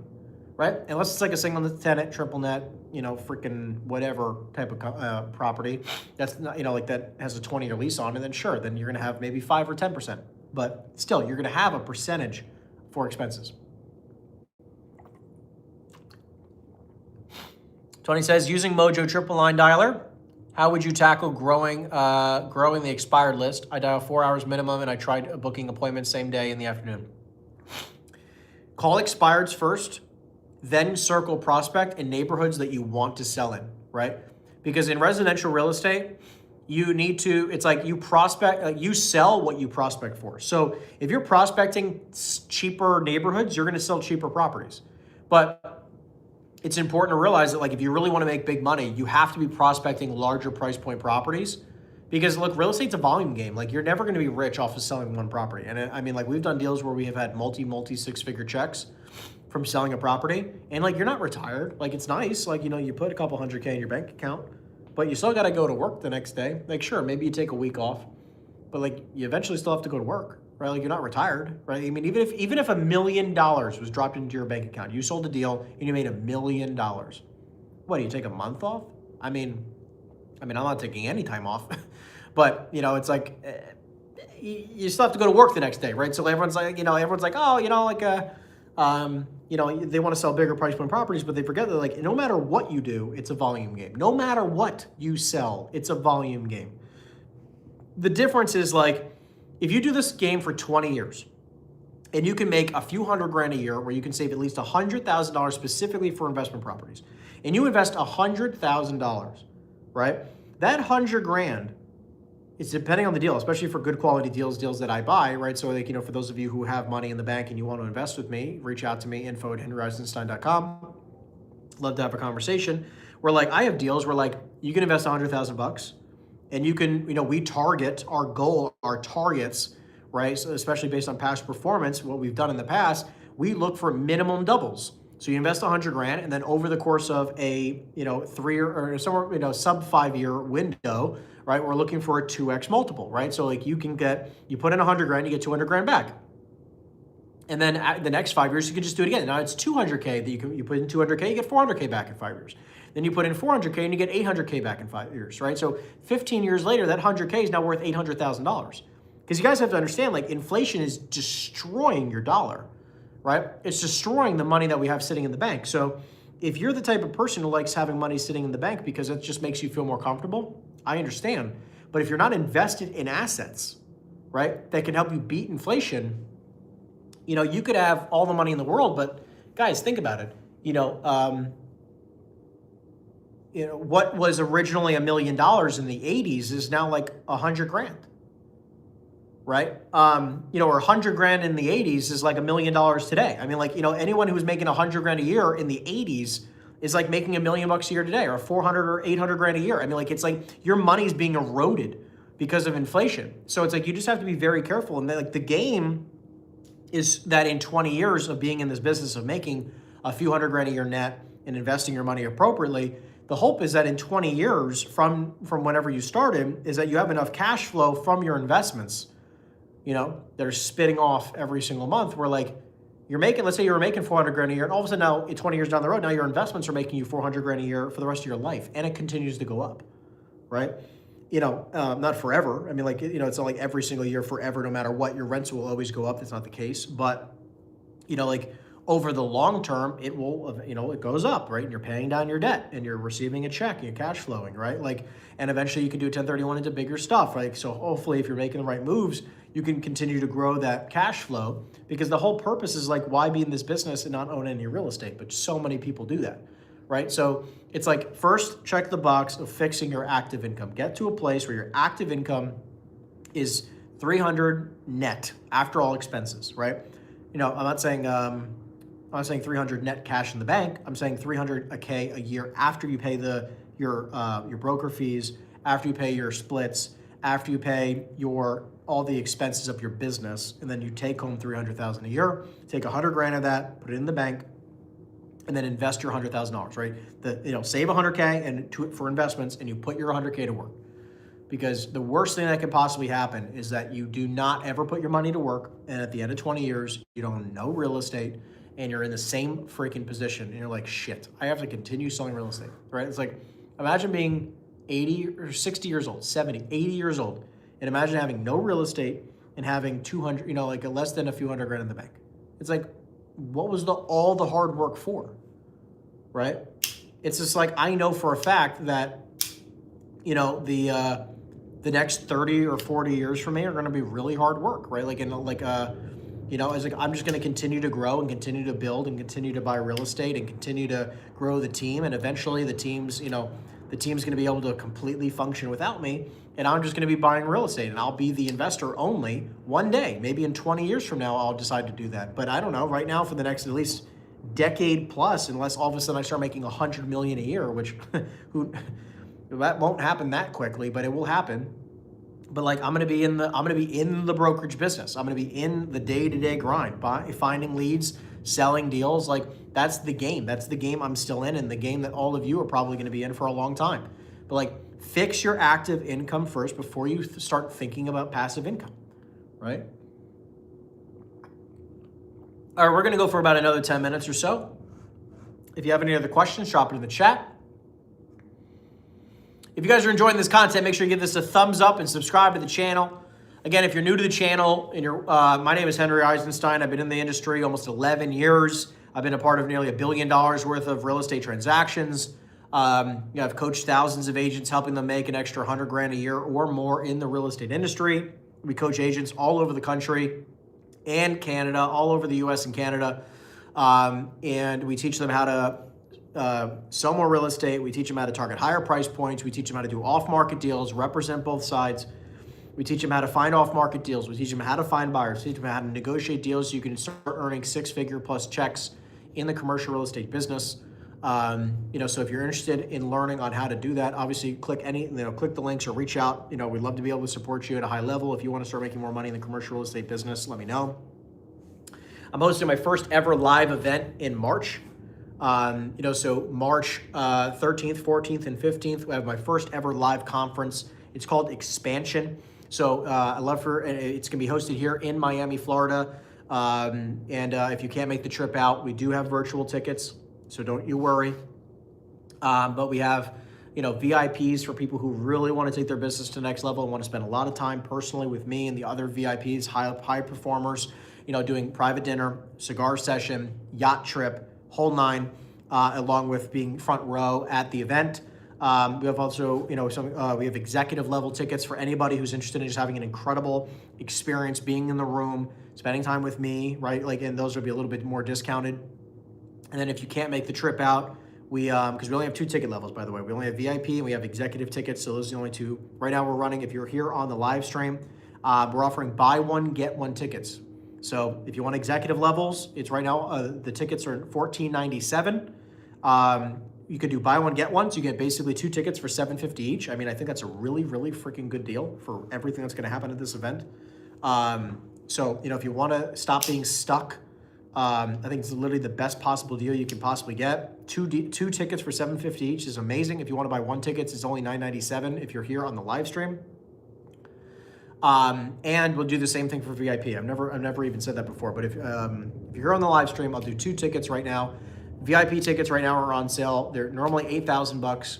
right? Unless it's like a single tenant, triple net, freaking whatever type of property that's not, like that has a 20-year lease on, and then sure, then you're gonna have maybe 5 or 10%. But still, you're gonna have a percentage for expenses. Tony says, using Mojo triple line dialer, how would you tackle growing the expired list? I dial 4 hours minimum, and I tried booking appointments same day in the afternoon. Call expireds first, then circle prospect in neighborhoods that you want to sell in, right? Because in residential real estate, it's like you prospect, like you sell what you prospect for. So if you're prospecting cheaper neighborhoods, you're gonna sell cheaper properties. But it's important to realize that like if you really want to make big money, you have to be prospecting larger price point properties, because look, real estate's a volume game. Like you're never going to be rich off of selling one property. And I mean, like we've done deals where we have had multi 6-figure checks from selling a property, and like you're not retired. Like it's nice, like you put a couple $100K in your bank account, but you still got to go to work the next day. Like sure, maybe you take a week off, but like you eventually still have to go to work. Right, like you're not retired, right? I mean, even if $1 million was dropped into your bank account, you sold a deal and you made $1 million. What do you take a month off? I mean, I'm not taking any time off, but it's like you still have to go to work the next day, right? So everyone's like, they want to sell bigger price point properties, but they forget that like no matter what you do, it's a volume game. No matter what you sell, it's a volume game. The difference is like, if you do this game for 20 years and you can make a few $100,000 a year, where you can save at least $100,000 specifically for investment properties, and you invest $100,000, right? That $100,000 is depending on the deal, especially for good quality deals that I buy, right? So like, for those of you who have money in the bank and you want to invest with me, reach out to me, info@henryeisenstein.com. Love to have a conversation where like I have deals where like you can invest $100,000 And you can, we target our goal, our targets, right? So especially based on past performance, what we've done in the past, we look for minimum doubles. So you invest 100 grand, and then over the course of a, 3 or somewhere, sub 5 year window, right? We're looking for a 2x multiple, right? So like you put in 100 grand, you get 200 grand back. And then at the next 5 years, you can just do it again. Now it's 200K that you put in 200K, you get 400K back in 5 years. Then you put in 400K and you get 800K back in 5 years, right? So 15 years later, that 100K is now worth $800,000. Because you guys have to understand, like, inflation is destroying your dollar, right? It's destroying the money that we have sitting in the bank. So if you're the type of person who likes having money sitting in the bank because it just makes you feel more comfortable, I understand. But if you're not invested in assets, right, that can help you beat inflation, you could have all the money in the world, but guys, think about it. What was originally $1 million in the 80s is now like 100 grand, right? Or 100 grand in the 80s is like $1 million today. I mean, like, anyone who was making 100 grand a year in the 80s is like making $1 million a year today, or 400 or 800 grand a year. I mean, like, it's like your money's being eroded because of inflation. So it's like, you just have to be very careful. And like the game is that in 20 years of being in this business of making a few hundred grand a year net and investing your money appropriately, the hope is that in 20 years from whenever you started is that you have enough cash flow from your investments, that are spitting off every single month, where like let's say you were making 400 grand a year, and all of a sudden now 20 years down the road, now your investments are making you 400 grand a year for the rest of your life, and it continues to go up, right? Not forever. I mean, like, it's not like every single year forever, no matter what, your rents will always go up. That's not the case. But, like over the long term, it will, it goes up, right? And you're paying down your debt and you're receiving a check and you're cash flowing, right? Like, and eventually you can do a 1031 into bigger stuff, right? So hopefully if you're making the right moves, you can continue to grow that cash flow, because the whole purpose is like, why be in this business and not own any real estate? But so many people do that. Right? So it's like, first, check the box of fixing your active income. Get to a place where your active income is 300 net after all expenses, right? I'm not saying 300 net cash in the bank. I'm saying 300K a year after you pay your broker fees, after you pay your splits, after you pay all the expenses of your business, and then you take home 300,000 a year. Take 100 grand of that, put it in the bank, and then invest your $100,000, right? Save 100K and for investments, and you put your 100K to work. Because the worst thing that could possibly happen is that you do not ever put your money to work, and at the end of 20 years, you don't own no real estate, and you're in the same freaking position, and you're like, shit, I have to continue selling real estate, right? It's like, imagine being 80 or 60 years old, 70, 80 years old, and imagine having no real estate and having 200, like less than a few hundred grand in the bank. It's like, what was all the hard work for, right? It's just like, I know for a fact that, the next 30 or 40 years for me are going to be really hard work, right? Like, it's like, I'm just going to continue to grow and continue to build and continue to buy real estate and continue to grow the team. And eventually the team's going to be able to completely function without me. And I'm just going to be buying real estate, and I'll be the investor only one day. Maybe in 20 years from now, I'll decide to do that. But I don't know. Right now, for the next at least decade plus, unless all of a sudden I start making 100 million a year, which that won't happen that quickly, but it will happen. But like, I'm going to be in the brokerage business. I'm going to be in the day-to-day grind, finding leads, selling deals. Like, that's the game. That's the game I'm still in, and the game that all of you are probably going to be in for a long time. But like, fix your active income first before you start thinking about passive income, right? All right, we're going to go for about another 10 minutes or so. If you have any other questions, drop it in the chat. If you guys are enjoying this content, make sure you give this a thumbs up and subscribe to the channel. Again, if you're new to the channel, and my name is Henry Eisenstein. I've been in the industry almost 11 years. I've been a part of nearly $1 billion worth of real estate transactions. I've coached thousands of agents, helping them make an extra 100 grand a year or more in the real estate industry. We coach agents all over the country and Canada, all over the US and Canada. And we teach them how to sell more real estate. We teach them how to target higher price points. We teach them how to do off-market deals, represent both sides. We teach them how to find off-market deals. We teach them how to find buyers. We teach them how to negotiate deals so you can start earning 6-figure plus checks in the commercial real estate business. So if you're interested in learning on how to do that, obviously click the links or reach out. We'd love to be able to support you at a high level. If you want to start making more money in the commercial real estate business, let me know. I'm hosting my first ever live event in March. So March 13th, 14th, and 15th, we have my first ever live conference. It's called Expansion. So it's going to be hosted here in Miami, Florida. If you can't make the trip out, we do have virtual tickets, so don't you worry. But we have, VIPs for people who really want to take their business to the next level and want to spend a lot of time personally with me and the other VIPs, high performers, doing private dinner, cigar session, yacht trip, whole nine, along with being front row at the event. We have also, we have executive level tickets for anybody who's interested in just having an incredible experience being in the room, spending time with me, right? And those would be a little bit more discounted. And then if you can't make the trip out, because we only have 2 ticket levels, by the way. We only have VIP and we have executive tickets, so those are the only 2. Right now we're running, if you're here on the live stream, we're offering buy one, get one tickets. So if you want executive levels, it's right now, the tickets are $14.97. You could do buy one, get one, so you get basically 2 tickets for $7.50 each. I mean, I think that's a really, really freaking good deal for everything that's gonna happen at this event. If you wanna stop being stuck, I think it's literally the best possible deal you can possibly get. Two tickets for $7.50 each is amazing. If you wanna buy 1 ticket, it's only $9.97 if you're here on the live stream. And we'll do the same thing for VIP. I've never even said that before, but if you're here on the live stream, I'll do 2 tickets right now. VIP tickets right now are on sale. They're normally $8,000 bucks,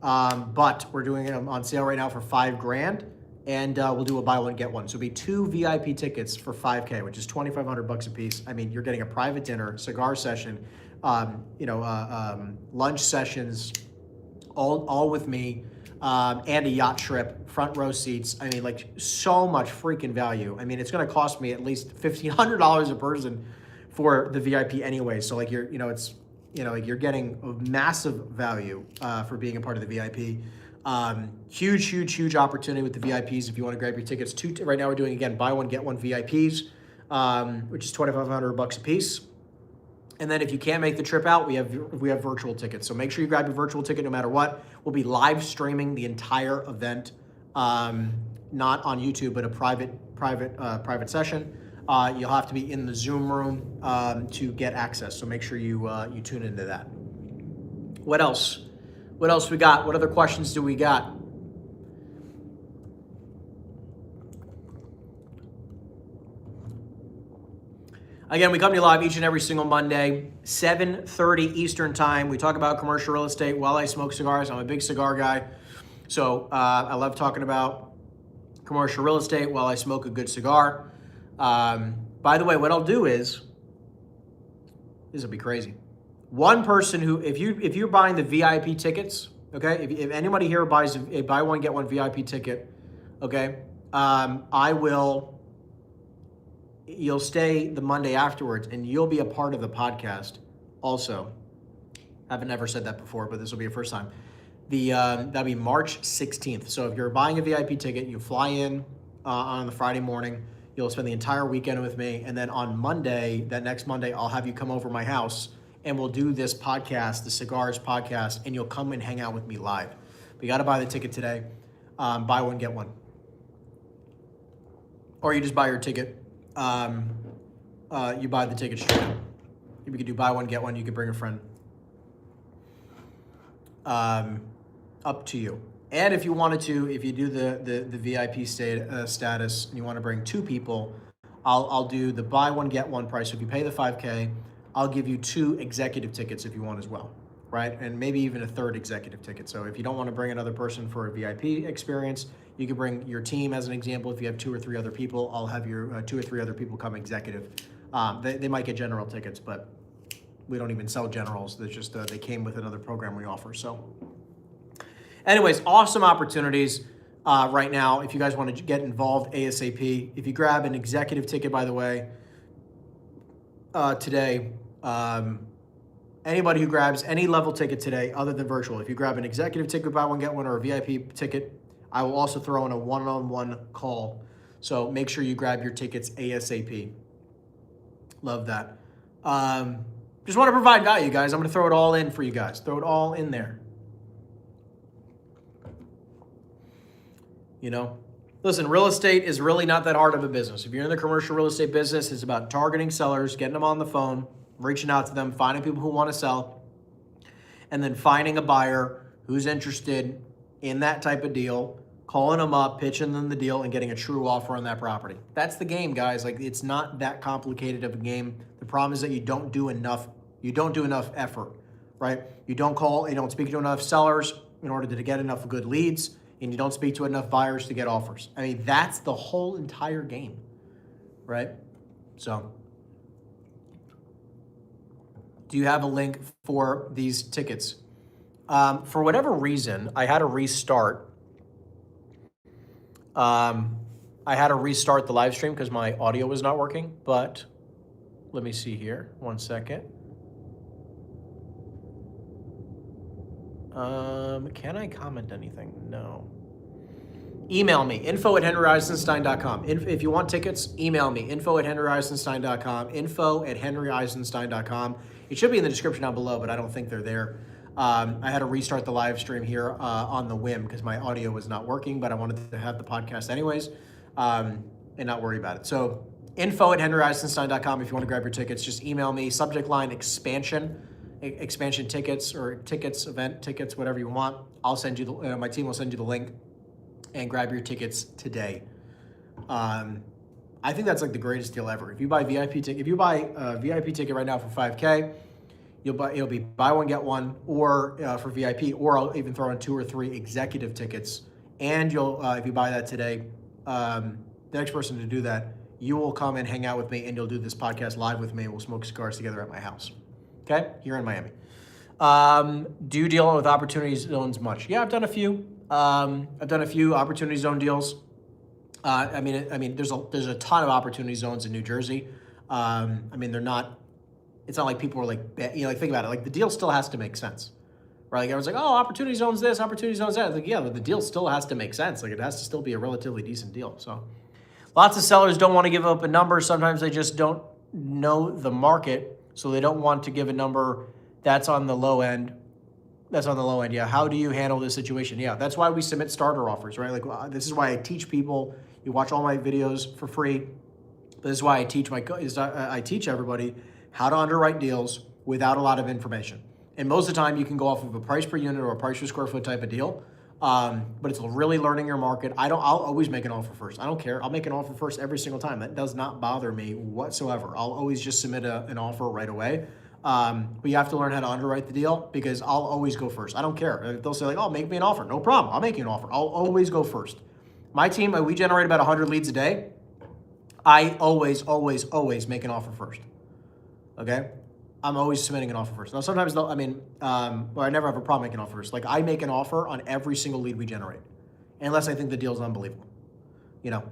but we're doing them on sale right now for $5,000, and we'll do a buy one get one. So it'll be 2 VIP tickets for $5K, which is $2,500 bucks a piece. I mean, you're getting a private dinner, cigar session, lunch sessions, all with me, and a yacht trip, front row seats. I mean, so much freaking value. I mean, it's going to cost me at least $1,500 a person for the VIP anyway. So you're getting a massive value for being a part of the VIP. Huge opportunity with the VIPs if you want to grab your tickets. Right now we're doing, again, buy one, get one VIPs, which is $2,500 bucks a piece. And then if you can't make the trip out, we have virtual tickets. So make sure you grab your virtual ticket no matter what. We'll be live streaming the entire event, not on YouTube, but a private session. You'll have to be in the Zoom room to get access. So make sure you tune into that. What else? What else we got? What other questions do we got? Again, we come to you live each and every single Monday, 7:30 Eastern time. We talk about commercial real estate while I smoke cigars. I'm a big cigar guy. So I love talking about commercial real estate while I smoke a good cigar. By the way, what I'll do is, this will be crazy. One person who, if you're buying the VIP tickets, okay, if anybody here buys a buy one, get one VIP ticket, okay, you'll stay the Monday afterwards and you'll be a part of the podcast also. I've never said that before, but this will be your first time. That'll be March 16th. So if you're buying a VIP ticket, you fly in on the Friday morning, you'll spend the entire weekend with me. And then on Monday, that next Monday, I'll have you come over my house and we'll do this podcast, the Cigars podcast, and you'll come and hang out with me live. But you got to buy the ticket today. Buy one, get one. Or you just buy your ticket. You buy the ticket straight up. You could do buy one, get one. You could bring a friend. Up to you. And if you wanted to, if you do the VIP status and you want to bring 2 people, I'll do the buy one, get one price. So if you pay the $5K, I'll give you 2 executive tickets if you want as well, right? And maybe even a 3rd executive ticket. So if you don't want to bring another person for a VIP experience, you can bring your team as an example. If you have 2 or 3 other people, I'll have your 2 or 3 other people come executive. They might get general tickets, but we don't even sell generals. There's just they came with another program we offer. So anyways, awesome opportunities right now. If you guys want to get involved ASAP, if you grab an executive ticket, by the way, today, anybody who grabs any level ticket today other than virtual, if you grab an executive ticket, buy one, get one, or a VIP ticket, I will also throw in a one-on-one call. So make sure you grab your tickets ASAP. Love that. Just want to provide value, guys. I'm going to throw it all in for you guys. Throw it all in there. You know, listen, real estate is really not that hard of a business. If you're in the commercial real estate business, it's about targeting sellers, getting them on the phone, reaching out to them, finding people who want to sell, and then finding a buyer who's interested in that type of deal, calling them up, pitching them the deal, and getting a true offer on that property. That's the game, guys. Like, it's not that complicated of a game. The problem is that you don't do enough effort, right? You don't speak to enough sellers in order to get enough good leads, and you don't speak to enough buyers to get offers. I mean, that's the whole entire game, right? So, do you have a link for these tickets? For whatever reason, I had to restart. I had to restart the live stream because my audio was not working, but let me see here. 1 second. Can I comment anything? No. Email me, info@henryeisenstein.com. If you want tickets, email me, info@henryeisenstein.com, info@henryeisenstein.com. It should be in the description down below, but I don't think they're there. I had to restart the live stream here on the whim because my audio was not working, but I wanted to have the podcast anyways and not worry about it. So info@henryeisenstein.com if you want to grab your tickets. Just email me, subject line expansion tickets or tickets, event tickets, whatever you want. I'll send you, my team will send you the link and grab your tickets today. I think that's like the greatest deal ever. If you buy a VIP ticket right now for $5K, it'll be buy one, get one, or for VIP, or I'll even throw in 2 or 3 executive tickets. And you'll, if you buy that today, the next person to do that, you will come and hang out with me and you'll do this podcast live with me. We'll smoke cigars together at my house. Okay? Here in Miami. Do you deal with opportunity zones much? Yeah, I've done a few. I've done a few opportunity zone deals. I mean, there's a ton of opportunity zones in New Jersey. I mean, it's not like people are like, you know, like think about it. Like the deal still has to make sense, right? Like everyone's like, oh, opportunity zone's this, opportunity zone's that. Like, yeah, but the deal still has to make sense. Like it has to still be a relatively decent deal. So lots of sellers don't want to give up a number. Sometimes they just don't know the market. So they don't want to give a number that's on the low end. Yeah. How do you handle this situation? Yeah. That's why we submit starter offers, right? Like this is why I teach people. You watch all my videos for free. This is why I teach everybody how to underwrite deals without a lot of information. And most of the time you can go off of a price per unit or a price per square foot type of deal. But it's really learning your market. I'll always make an offer first. I don't care. I'll make an offer first every single time. That does not bother me whatsoever. I'll always just submit an offer right away. But you have to learn how to underwrite the deal because I'll always go first. I don't care. They'll say like, oh, make me an offer. No problem. I'll make you an offer. I'll always go first. My team, we generate about 100 leads a day. I always make an offer first. Okay? I'm always submitting an offer first. Now, sometimes, I never have a problem making an offer first. Like, I make an offer on every single lead we generate, unless I think the deal is unbelievable. You know,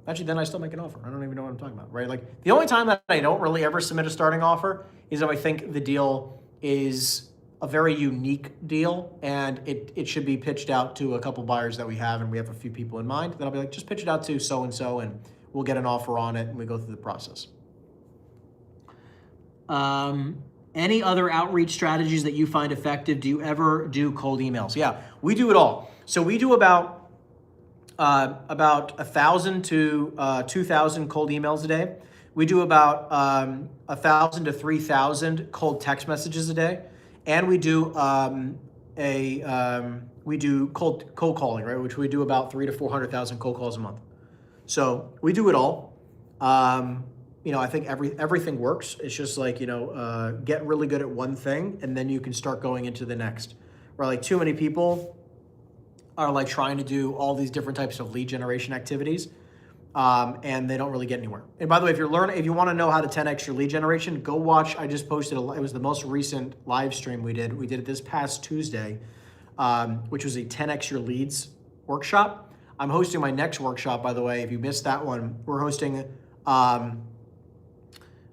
actually, then I still make an offer. I don't even know what I'm talking about, right? Like, the only time that I don't really ever submit a starting offer is if I think the deal is a very unique deal and it should be pitched out to a couple buyers that we have, and we have a few people in mind. Then I'll be like, just pitch it out to so-and-so, and we'll get an offer on it, and we go through the process. Any other outreach strategies that you find effective? Do you ever do cold emails? Yeah, we do it all. So we do about 1,000 to 2,000 cold emails a day. We do about 1,000 to 3,000 cold text messages a day, and we do cold calling, right? Which we do about 300,000 to 400,000 cold calls a month. So we do it all. You know, I think everything works. It's just like, get really good at one thing and then you can start going into the next. Where like too many people are like trying to do all these different types of lead generation activities and they don't really get anywhere. And by the way, if you want to know how to 10x your lead generation, go watch. I just posted, it was the most recent live stream we did. We did it this past Tuesday, which was a 10x your leads workshop. I'm hosting my next workshop, by the way. If you missed that one, we're hosting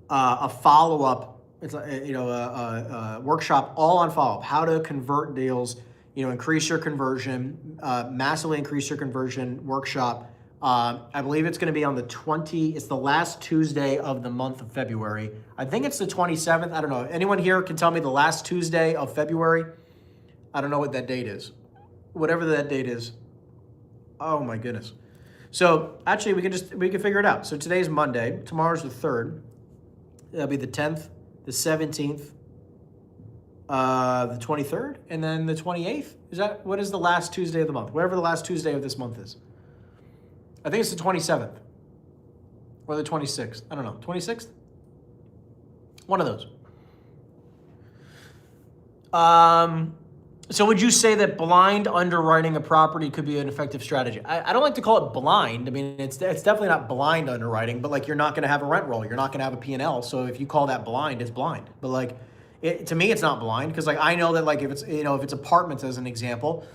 a follow-up, it's a workshop all on follow-up, how to convert deals, increase your conversion, massively increase your conversion workshop I believe it's going to be on the 20, it's the last Tuesday of the month of February. I think it's the 27th. I don't know. Anyone here can tell me the last Tuesday of February? I don't know what that date is. Whatever that date is. Oh my goodness. So actually we can figure it out. So today's Monday. Tomorrow's the 3rd. That'll be the 10th, the 17th, the 23rd, and then the 28th. What is the last Tuesday of the month? Whatever the last Tuesday of this month is. I think it's the 27th or the 26th. I don't know. 26th? One of those. So would you say that blind underwriting a property could be an effective strategy? I don't like to call it blind. I mean, it's definitely not blind underwriting, but like you're not going to have a rent roll. You're not going to have a P&L. So if you call that blind, it's blind. But like, to me, it's not blind because like I know that like if it's apartments as an example,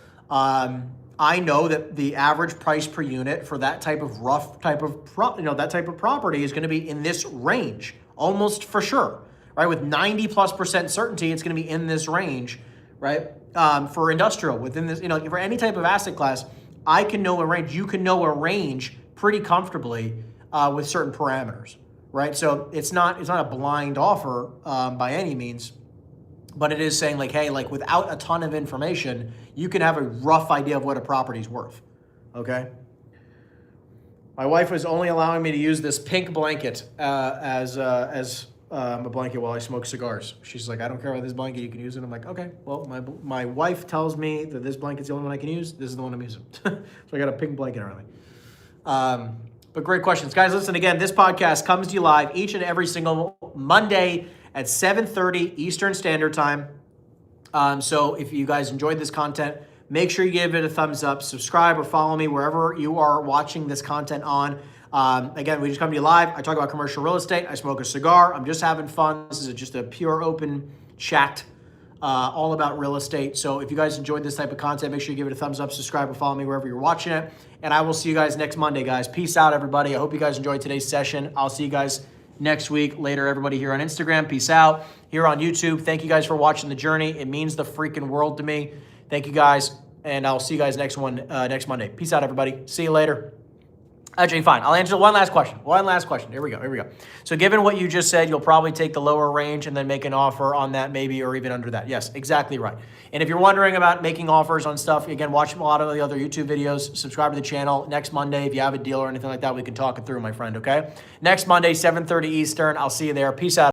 I know that the average price per unit for that type of that type of property is going to be in this range, almost for sure, right? With 90+% certainty, it's going to be in this range, right? For industrial, within this, for any type of asset class, I can know a range. You can know a range pretty comfortably with certain parameters, right? So it's not a blind offer by any means. But it is saying like, hey, like without a ton of information, you can have a rough idea of what a property's worth, okay? My wife was only allowing me to use this pink blanket as a blanket while I smoke cigars. She's like, I don't care about this blanket, you can use it. I'm like, okay, well, my wife tells me that this blanket's the only one I can use. This is the one I'm using. So I got a pink blanket around me. But great questions. Guys, listen, again, this podcast comes to you live each and every single Monday at 7:30 Eastern Standard Time. So if you guys enjoyed this content, make sure you give it a thumbs up, subscribe or follow me wherever you are watching this content on. Again, we just come to you live. I talk about commercial real estate. I smoke a cigar. I'm just having fun. This is just a pure open chat all about real estate. So if you guys enjoyed this type of content, make sure you give it a thumbs up, subscribe or follow me wherever you're watching it. And I will see you guys next Monday, guys. Peace out, everybody. I hope you guys enjoyed today's session. I'll see you guys next week. Later, everybody here on Instagram. Peace out. Here on YouTube. Thank you guys for watching the journey. It means the freaking world to me. Thank you guys. And I'll see you guys next Monday. Peace out, everybody. See you later. Actually, fine. I'll answer one last question. Here we go. So given what you just said, you'll probably take the lower range and then make an offer on that maybe or even under that. Yes, exactly right. And if you're wondering about making offers on stuff, again, watch a lot of the other YouTube videos. Subscribe to the channel. Next Monday, if you have a deal or anything like that, we can talk it through, my friend, okay? Next Monday, 7:30 Eastern. I'll see you there. Peace out.